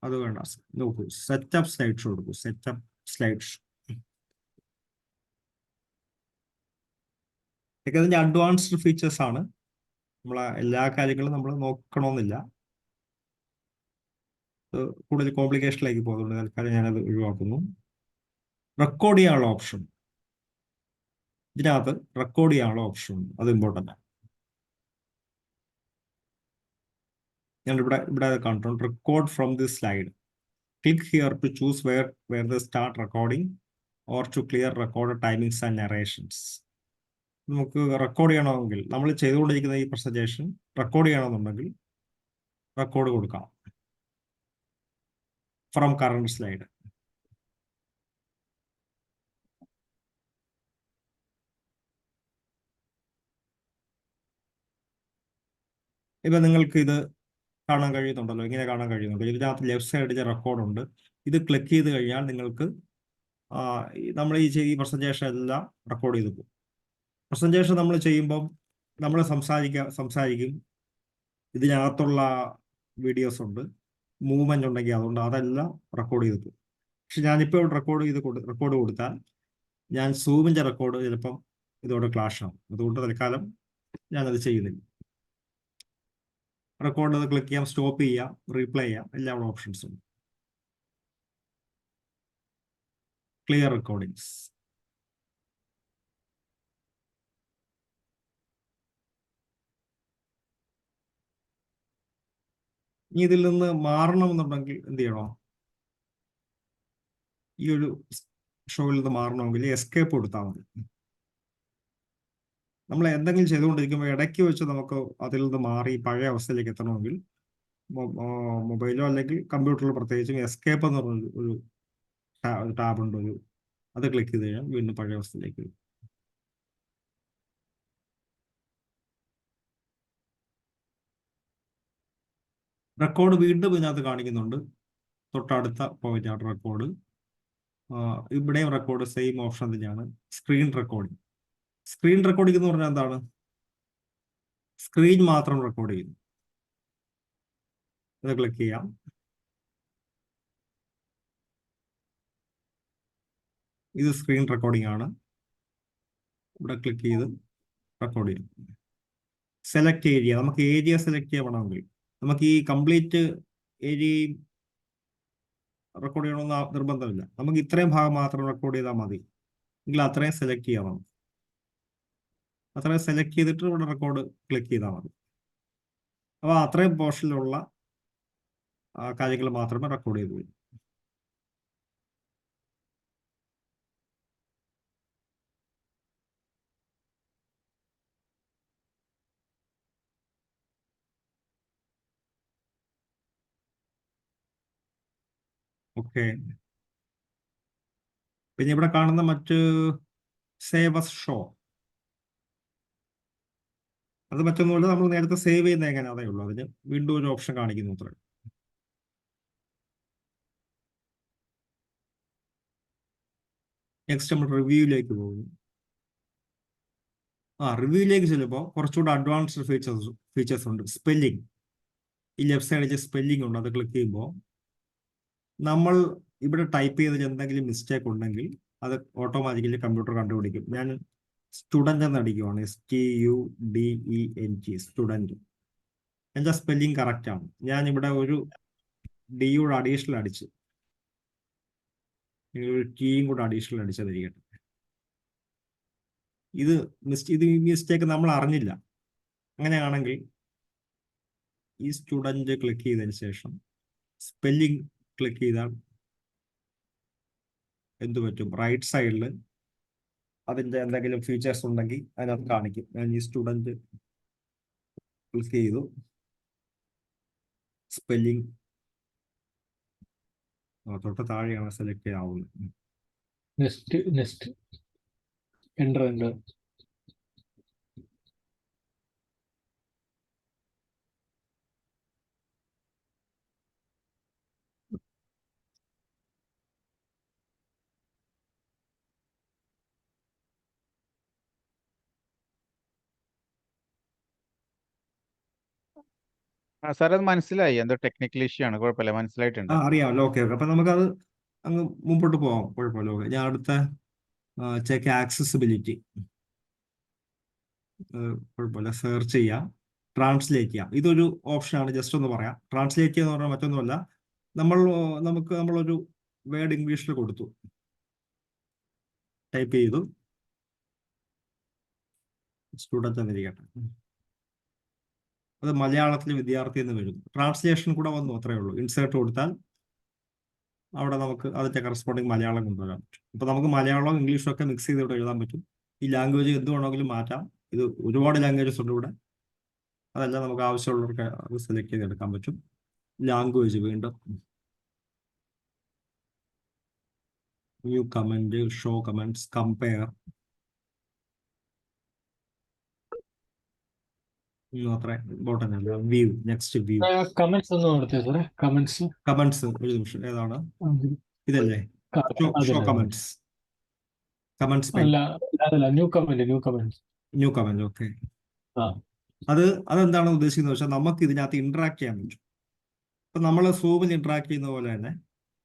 അത് വേണ്ട. നോക്കൂ, സെറ്റപ്പ് സ്ലൈഡ് ഷോ എടുക്കൂ. സെറ്റപ്പ് സ്ലൈഡ് ഷോ ഇതൊക്കെ അതിൻ്റെ അഡ്വാൻസ്ഡ് ഫീച്ചേഴ്സ് ആണ്. നമ്മളെ എല്ലാ കാര്യങ്ങളും നമ്മൾ നോക്കണമെന്നില്ല. കൂടുതൽ കോംപ്ലിക്കേഷനിലേക്ക് പോകുന്നുണ്ട്, തൽക്കാലം ഞാനത് ഒഴിവാക്കുന്നു. റെക്കോർഡ് ചെയ്യാനുള്ള ഓപ്ഷൻ, ഇതിനകത്ത് റെക്കോർഡ് ചെയ്യാനുള്ള ഓപ്ഷൻ ഉണ്ട്, അത് ഇമ്പോർട്ടൻ്റ് ആണ്. ഞാൻ ഇവിടെ കണ്ടിട്ടുണ്ട്, record from this slide. Click here to choose where the start recording or to clear record timings and narrations. നമുക്ക് റെക്കോർഡ് ചെയ്യണമെങ്കിൽ, നമ്മൾ ചെയ്തുകൊണ്ടിരിക്കുന്ന ഈ പ്രസന്റേഷൻ റെക്കോർഡ് ചെയ്യണമെന്നുണ്ടെങ്കിൽ റെക്കോർഡ് കൊടുക്കാം ഫ്രം കറണ്ട് സ്ലൈഡ്. ഇപ്പം നിങ്ങൾക്ക് ഇത് കാണാൻ കഴിയുന്നുണ്ടല്ലോ, ഇങ്ങനെ കാണാൻ കഴിയുന്നുണ്ട്. ഇതിനകത്ത് ലെഫ്റ്റ് സൈഡിൽ റെക്കോർഡുണ്ട്. ഇത് ക്ലിക്ക് ചെയ്ത് കഴിഞ്ഞാൽ നിങ്ങൾക്ക് നമ്മൾ ഈ പ്രസന്റേഷൻ എല്ലാം റെക്കോർഡ് ചെയ്ത് പോകും. പ്രസന്റേഷൻ നമ്മൾ ചെയ്യുമ്പം നമ്മൾ സംസാരിക്കും. ഇതിനകത്തുള്ള വീഡിയോസ് ഉണ്ട്, മൂവ്മെന്റ് ഉണ്ടെങ്കിൽ അതുകൊണ്ട് അതെല്ലാം റെക്കോർഡ് ചെയ്ത് പോകും. പക്ഷെ ഞാനിപ്പോൾ റെക്കോർഡ് കൊടുത്താൽ ഞാൻ സൂമിൻ്റെ റെക്കോർഡ് ചിലപ്പം ഇതോടെ ക്ലാഷ് ആവും. അതുകൊണ്ട് തൽക്കാലം ഞാനത് ചെയ്യുന്നില്ല. റെക്കോർഡ് ക്ലിക്ക് ചെയ്യാം, സ്റ്റോപ്പ് ചെയ്യാം, റീപ്ലേ ചെയ്യാം, എല്ലാ ഓപ്ഷൻസും ഉണ്ട്. ക്ലിയർ റെക്കോർഡിങ്സ്, ഇനി ഇതിൽ നിന്ന് മാറണമെന്നുണ്ടെങ്കിൽ എന്ത് ചെയ്യണോ, ഈ ഒരു ഷോയിൽ നിന്ന് മാറണമെങ്കിൽ എസ്കേപ്പ് കൊടുത്താൽ മതി. നമ്മൾ എന്തെങ്കിലും ചെയ്തുകൊണ്ടിരിക്കുമ്പോൾ ഇടയ്ക്ക് വെച്ച് നമുക്ക് അതിൽ നിന്ന് മാറി പഴയ അവസ്ഥയിലേക്ക് എത്തണമെങ്കിൽ മൊബൈലോ അല്ലെങ്കിൽ കമ്പ്യൂട്ടറിലോ പ്രത്യേകിച്ചും എസ്കേപ്പ് എന്ന് പറഞ്ഞ ഒരു ടാബ് ഉണ്ട്, അത് ക്ലിക്ക് ചെയ്ത് കഴിഞ്ഞാൽ വീണ്ടും പഴയ അവസ്ഥയിലേക്ക് വരും. റെക്കോർഡ് വീണ്ടും ഇതിനകത്ത് കാണിക്കുന്നുണ്ട്. തൊട്ടടുത്ത പോയിന്റ് റെക്കോർഡ്, ഇവിടെയും റെക്കോർഡ് സെയിം ഓപ്ഷൻ തന്നെയാണ്. Screen recording. സ്ക്രീൻ റെക്കോർഡിംഗ് എന്ന് പറഞ്ഞാൽ എന്താണ്, സ്ക്രീൻ മാത്രം റെക്കോർഡ് ചെയ്യുന്നു. ഇത് ക്ലിക്ക് ചെയ്യാം. ഇത് സ്ക്രീൻ റെക്കോർഡിംഗ് ആണ്. ഇവിടെ ക്ലിക്ക് ചെയ്ത് റെക്കോർഡ് ചെയ്യും. സെലക്ട് ഏരിയ, നമുക്ക് ഏരിയ സെലക്ട് ചെയ്യണമെങ്കിൽ നമുക്ക് ഈ കംപ്ലീറ്റ് ഏരിയയും റെക്കോർഡ് ചെയ്യണമെന്ന് നിർബന്ധമില്ല. നമുക്ക് ഇത്രയും ഭാഗം മാത്രം റെക്കോർഡ് ചെയ്താൽ മതി എങ്കിൽ അത്രയും സെലക്ട് ചെയ്യാം നമുക്ക്. അത്രയും സെലക്ട് ചെയ്തിട്ട് ഇവിടെ റെക്കോർഡ് ക്ലിക്ക് ചെയ്താൽ മതി. അപ്പോൾ അത്രയും പോർഷനിലുള്ള കാര്യങ്ങൾ മാത്രമേ റെക്കോർഡ് ചെയ്തു വരൂ. ഓക്കെ. പിന്നെ ഇവിടെ കാണുന്ന മറ്റ് സേവ് എസ് ഷോ, അത് മറ്റൊന്നുമില്ല, നമ്മൾ നേരത്തെ സേവ് ചെയ്യുന്ന എങ്ങനെ അതേ ഉള്ളൂ. അതിന് വീണ്ടും ഒരു ഓപ്ഷൻ കാണിക്കുന്നു അത്ര. നെക്സ്റ്റ് നമ്മൾ റിവ്യൂയിലേക്ക് പോകുന്നു. റിവ്യൂയിലേക്ക് ചെല്ലുമ്പോൾ കുറച്ചുകൂടെ അഡ്വാൻസ്ഡ് ഫീച്ചേഴ്സ് ഉണ്ട്. സ്പെല്ലിംഗ്, ഈ ലെഫ്റ്റ് സൈഡിൽ സ്പെല്ലിംഗ് ഉണ്ട്. അത് ക്ലിക്ക് ചെയ്യുമ്പോൾ നമ്മൾ ഇവിടെ ടൈപ്പ് ചെയ്തതിൽ എന്തെങ്കിലും മിസ്റ്റേക്ക് ഉണ്ടെങ്കിൽ അത് ഓട്ടോമാറ്റിക്കലി കമ്പ്യൂട്ടർ കണ്ടുപിടിക്കും. ഞാൻ സ്റ്റുഡൻറ് എന്ന് അടിക്കുവാണ്, STUDENT, സ്റ്റുഡൻറ്. എൻ്റെ സ്പെല്ലിംഗ് കറക്റ്റ് ആണ്. ഞാൻ ഇവിടെ ഒരു ഡിയുടെ അഡീഷണൽ അടിച്ച്, ഒരു ടിയും കൂടെ അഡീഷണൽ അടിച്ചതിരിക്കട്ടെ. ഇത് ഈ മിസ്റ്റേക്ക് നമ്മൾ അറിഞ്ഞില്ല. അങ്ങനെയാണെങ്കിൽ ഈ സ്റ്റുഡൻറ് ക്ലിക്ക് ചെയ്തതിന് ശേഷം സ്പെല്ലിംഗ് ക്ലിക്ക് ചെയ്താൽ എന്ത് പറ്റും? റൈറ്റ് സൈഡിൽ അതിൻ്റെ എന്തെങ്കിലും ഫീച്ചേഴ്സ് ഉണ്ടെങ്കിൽ അതിനകത്ത് കാണിക്കും. ഞാൻ ഈ സ്റ്റുഡൻറ് ക്ലിക്ക് ചെയ്തു, സ്പെല്ലിംഗ് തൊട്ട് താഴെയാണ് സെലക്ട് ചെയ്യാവുന്നത്. Next enter. സാർ അത് മനസ്സിലായി, എന്തോ ടെക്നിക്കൽ ഇഷ്യൂ ആണ്, കുഴപ്പമില്ല, മനസ്സിലായിട്ടുണ്ട്. അറിയാമല്ലോ. ഓക്കെ. അപ്പൊ നമുക്കത് അങ്ങ് മുമ്പോട്ട് പോകാം, കുഴപ്പമില്ല. ഓക്കെ. ഞാൻ അടുത്ത ചെക്ക് ആക്സസിബിലിറ്റി, കുഴപ്പമില്ല, സെർച്ച് ചെയ്യാം, ട്രാൻസ്ലേറ്റ് ചെയ്യാം. ഇതൊരു ഓപ്ഷനാണ്. ജസ്റ്റ് ഒന്ന് പറയാം. ട്രാൻസ്ലേറ്റ് ചെയ്യുക എന്ന് പറഞ്ഞാൽ മറ്റൊന്നുമല്ല, നമ്മളൊരു വേർഡ് ഇംഗ്ലീഷിൽ കൊടുത്തു, ടൈപ്പ് ചെയ്തു, സ്റ്റുഡൻറ് എന്നിരിക്കട്ടെ, അത് മലയാളത്തിൽ വിദ്യാർത്ഥി എന്ന് വരും. ട്രാൻസ്ലേഷൻ കൂടെ വന്നു, അത്രേ ഉള്ളൂ. ഇൻസേർട്ട് കൊടുത്താൽ അവിടെ നമുക്ക് അതിന്റെ കറസ്പോണ്ടിങ് മലയാളം കൊണ്ടുവരാൻ പറ്റും. അപ്പൊ നമുക്ക് മലയാളവും ഇംഗ്ലീഷും ഒക്കെ മിക്സ് ചെയ്ത് ഇവിടെ എഴുതാൻ പറ്റും. ഈ ലാംഗ്വേജ് എന്ത് വേണമെങ്കിലും മാറ്റാം. ഇത് ഒരുപാട് ലാംഗ്വേജസ് ഉണ്ട് ഇവിടെ. അതെല്ലാം നമുക്ക് ആവശ്യമുള്ളവർക്ക് അത് സെലക്ട് ചെയ്തെടുക്കാൻ പറ്റും. ലാംഗ്വേജ് വീണ്ടും new comment, show comments, compare, അത്ര ഇമ്പോർട്ടൻ്റ് അല്ല. View, next view. കമന്റ്സ് ഒന്നും കൊടുത്തേ സാറേ. കമന്റ്സ് ഒരു നിമിഷം, ഏതാണ്? ഇതല്ലേ ഷോ കമന്റ്സ്? കമന്റ്സ് അല്ല, ന്യൂ കമന്റ്. ഓക്കെ. അതെന്താണ് ഉദ്ദേശിക്കുന്നത് വെച്ചാൽ നമുക്ക് ഇതിനകത്ത് ഇന്ററാക്ട് ചെയ്യാൻ പറ്റും. ഇപ്പൊ നമ്മൾ സൂമിൽ ഇന്ററാക്ട് ചെയ്യുന്ന പോലെ തന്നെ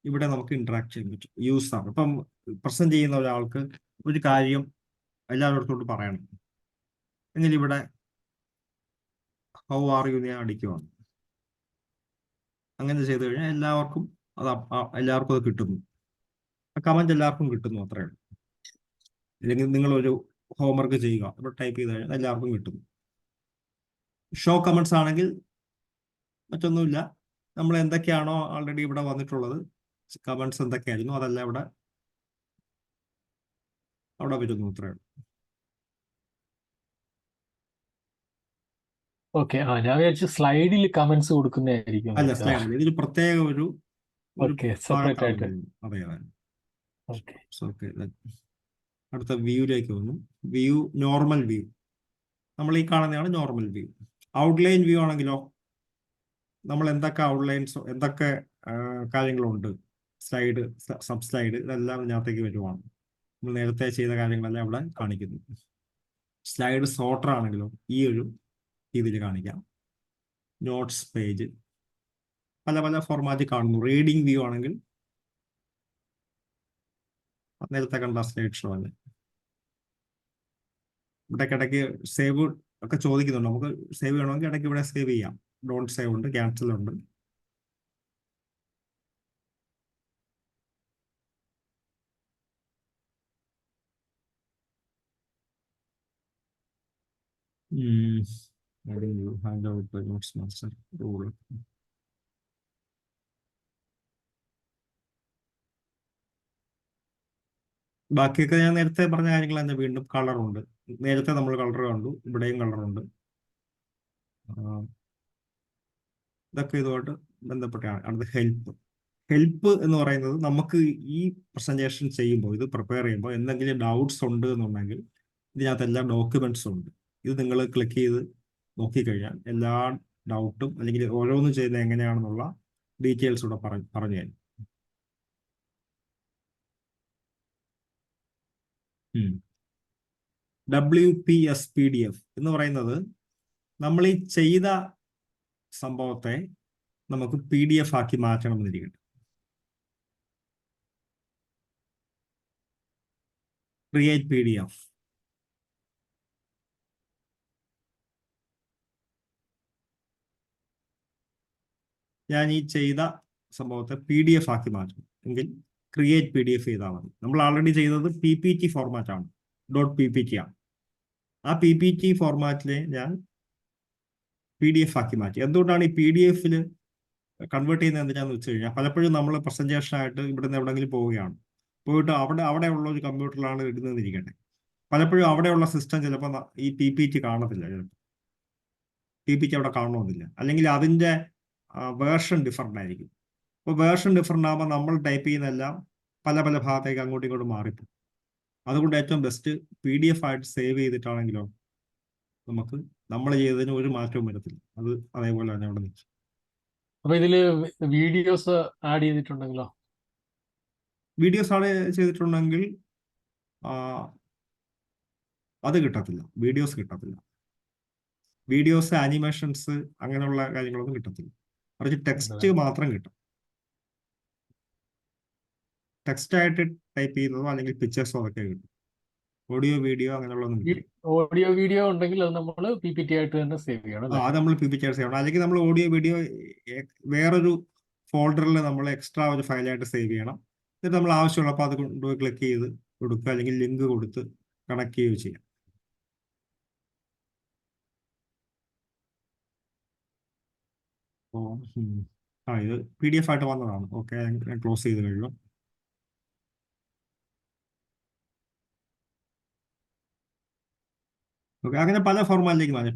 ഇവിടെ നമുക്ക് ഇന്ററാക്ട് ചെയ്യാൻ പറ്റും. യൂസർ ഇപ്പം പ്രസന്റ് ചെയ്യുന്ന ഒരാൾക്ക് ഒരു കാര്യം എല്ലാവരുടെ പറയണം എങ്കിൽ ഇവിടെ ഹൗ ആർ യു ഞാൻ അടിക്കുവാണ്. അങ്ങനെ ചെയ്തു കഴിഞ്ഞാൽ എല്ലാവർക്കും അത് കിട്ടുന്നു. കമന്റ് എല്ലാവർക്കും കിട്ടുന്നു, അത്രേ ഉള്ളൂ. അല്ലെങ്കിൽ നിങ്ങളൊരു ഹോംവർക്ക് ചെയ്യുക, ഇവിടെ ടൈപ്പ് ചെയ്ത് കഴിഞ്ഞാൽ എല്ലാവർക്കും കിട്ടുന്നു. ഷോ കമന്റ്സ് ആണെങ്കിൽ മറ്റൊന്നുമില്ല, നമ്മൾ എന്തൊക്കെയാണോ ആൾറെഡി ഇവിടെ വന്നിട്ടുള്ളത്, കമന്റ്സ് എന്തൊക്കെയായിരുന്നു അതെല്ലാം അവിടെ വരുന്നു, അത്രേ ഉള്ളൂ. ഓക്കെ. ഞാൻ വിചാരിച്ചു സ്ലൈഡിൽ കമന്റ്സ് കൊടുക്കുന്നതായിരിക്കും. അല്ല, സ്ലൈഡിൽ ഇതൊരു പ്രത്യേക ഒരു സെപ്പറേറ്റ് ആയിട്ട്. അതെ. ഓക്കെ. അടുത്ത വ്യൂയിലേക്ക് വന്നു. View, normal view. നമ്മൾ ഈ കാണുന്നതാണ് നോർമൽ വ്യൂ. ഔട്ട്ലൈൻ വ്യൂ ആണെങ്കിലോ നമ്മൾ എന്തൊക്കെ ഔട്ട്ലൈൻസ്, എന്തൊക്കെ കാര്യങ്ങളുണ്ട്, സ്ലൈഡ്, സബ് സ്ലൈഡ്, ഇതെല്ലാം ഇതിനകത്തേക്ക് വരുവാണ്. നമ്മൾ നേരത്തെ ചെയ്ത കാര്യങ്ങളെല്ലാം ഇവിടെ കാണിക്കുന്നു. സ്ലൈഡ് സോർട്ടർ ആണെങ്കിലോ ഈ ഒരു രീതിയിൽ കാണിക്കാം. നോട്ട്സ് പേജ് പല പല ഫോർമാറ്റിൽ കാണുന്നു. റീഡിംഗ് വ്യൂ ആണെങ്കിൽ നേരത്തെ കണ്ട സ്ലൈഡ് ഷോ അല്ലേ. ഇടയ്ക്കിടയ്ക്ക് സേവ് ഒക്കെ ചോദിക്കുന്നുണ്ട്. നമുക്ക് സേവ് ചെയ്യണമെങ്കിൽ ഇടയ്ക്ക് ഇവിടെ സേവ് ചെയ്യാം. ഡോണ്ട് സേവ് ഉണ്ട്, ക്യാൻസൽ ഉണ്ട്. Adding new handout by notes master rule. ബാക്കിയൊക്കെ ഞാൻ നേരത്തെ പറഞ്ഞ കാര്യങ്ങൾ തന്നെ. വീണ്ടും കളറുണ്ട്. നേരത്തെ നമ്മൾ കളർ കണ്ടു, ഇവിടെയും കളറുണ്ട്. ഇതൊക്കെ ഇതുമായിട്ട് ബന്ധപ്പെട്ടാണ്. അടുത്ത ഹെൽപ്പ്. ഹെൽപ്പ് എന്ന് പറയുന്നത് നമുക്ക് ഈ പ്രസന്റേഷൻ ചെയ്യുമ്പോൾ, ഇത് പ്രിപ്പയർ ചെയ്യുമ്പോൾ എന്തെങ്കിലും ഡൗട്ട്സ് ഉണ്ട് എന്നുണ്ടെങ്കിൽ ഇതിനകത്ത് എല്ലാ ഡോക്യുമെന്റ്സും ഉണ്ട്. ഇത് നിങ്ങൾ ക്ലിക്ക് ചെയ്ത് നോക്കിക്കഴിഞ്ഞാൽ എല്ലാ ഡൗട്ടും അല്ലെങ്കിൽ ഓരോന്നും ചെയ്യുന്നത് എങ്ങനെയാണെന്നുള്ള ഡീറ്റെയിൽസ് കൂടെ പറഞ്ഞു തരും. WPS PDF എന്ന് പറയുന്നത് നമ്മൾ ഈ ചെയ്ത സംഭവത്തെ നമുക്ക് PDF ആക്കി മാറ്റണം എന്നിരിക്കട്ടെ. Create PDF. ഞാൻ ഈ ചെയ്ത സംഭവത്തെ PDF ആക്കി മാറ്റണം എങ്കിൽ ക്രിയേറ്റ് PDF ചെയ്താൽ മതി. നമ്മൾ ആൾറെഡി ചെയ്തത് PPT ഫോർമാറ്റ് ആണ്, .ppt ആണ്. ആ PPT ഫോർമാറ്റിലെ ഞാൻ PDF ആക്കി മാറ്റി. എന്തുകൊണ്ടാണ് ഈ PDF-ൽ കൺവേർട്ട് ചെയ്യുന്നത് എന്തിനാന്ന് വെച്ച് കഴിഞ്ഞാൽ, പലപ്പോഴും നമ്മൾ പ്രസന്റേഷനായിട്ട് ഇവിടുന്ന് എവിടെയെങ്കിലും പോവുകയാണ്, പോയിട്ട് അവിടെയുള്ള ഒരു കമ്പ്യൂട്ടറിലാണ് ഇടുന്നതെന്നിരിക്കട്ടെ. പലപ്പോഴും അവിടെയുള്ള സിസ്റ്റം ചിലപ്പോൾ ഈ PPT കാണത്തില്ല, ചിലപ്പോൾ PPT അവിടെ കാണണമെന്നില്ല, അല്ലെങ്കിൽ അതിൻ്റെ വേർഷൻ ഡിഫറൻ്റ് ആയിരിക്കും. അപ്പോൾ വേർഷൻ ഡിഫറൻ്റ് ആകുമ്പോൾ നമ്മൾ ടൈപ്പ് ചെയ്യുന്നതെല്ലാം പല പല ഭാഗത്തേക്ക് അങ്ങോട്ടും ഇങ്ങോട്ടും മാറിപ്പോകും. അതുകൊണ്ട് ഏറ്റവും ബെസ്റ്റ് PDF ആയിട്ട് സേവ് ചെയ്തിട്ടാണെങ്കിലോ നമുക്ക് നമ്മൾ ചെയ്തതിന് ഒരു മാറ്റവും വരത്തില്ല, അത് അതേപോലെ തന്നെ അവിടെ നിൽക്കും. അപ്പൊ ഇതില് വീഡിയോസ് ആഡ് ചെയ്തിട്ടുണ്ടെങ്കിലോ? വീഡിയോസ് ആഡ് ചെയ്തിട്ടുണ്ടെങ്കിൽ അത് കിട്ടത്തില്ല, വീഡിയോസ് കിട്ടത്തില്ല. വീഡിയോസ്, ആനിമേഷൻസ് അങ്ങനെയുള്ള കാര്യങ്ങളൊന്നും കിട്ടത്തില്ല. കുറച്ച് ടെക്സ്റ്റ് മാത്രം കിട്ടും. ടെക്സ്റ്റ് ആയിട്ട് ടൈപ്പ് ചെയ്യുന്നതോ അല്ലെങ്കിൽ പിക്ചേഴ്സോ അതൊക്കെ കിട്ടും. ഓഡിയോ, വീഡിയോ അങ്ങനെയുള്ളതൊന്നും കിട്ടില്ല. ഓഡിയോ വീഡിയോ ഉണ്ടെങ്കിൽ അത് നമ്മൾ PPT ആയിട്ട് തന്നെ സേവ് ചെയ്യണം. അത് നമ്മൾ PPT ആയിട്ട് ചെയ്യണം. അല്ലെങ്കിൽ നമ്മൾ ഓഡിയോ വീഡിയോ വേറൊരു ഫോൾഡറിൽ നമ്മൾ എക്സ്ട്രാ ഒരു ഫയലായിട്ട് സേവ് ചെയ്യണം. എന്നിട്ട് നമ്മൾ ആവശ്യമുള്ളപ്പോൾ അത് കൊണ്ടുപോയി ക്ലിക്ക് ചെയ്ത് കൊടുക്കുക, അല്ലെങ്കിൽ ലിങ്ക് കൊടുത്ത് കണക്ട് ചെയ്യുകയോ ചെയ്യാം. ഇത് PDF ആയിട്ട് വന്നതാണ്. ഓക്കെ, ഞാൻ ക്ലോസ് ചെയ്ത് കഴിയും. ഓക്കെ, അങ്ങനെ പല ഫോർമാറ്റിലേക്ക് മാറ്റി.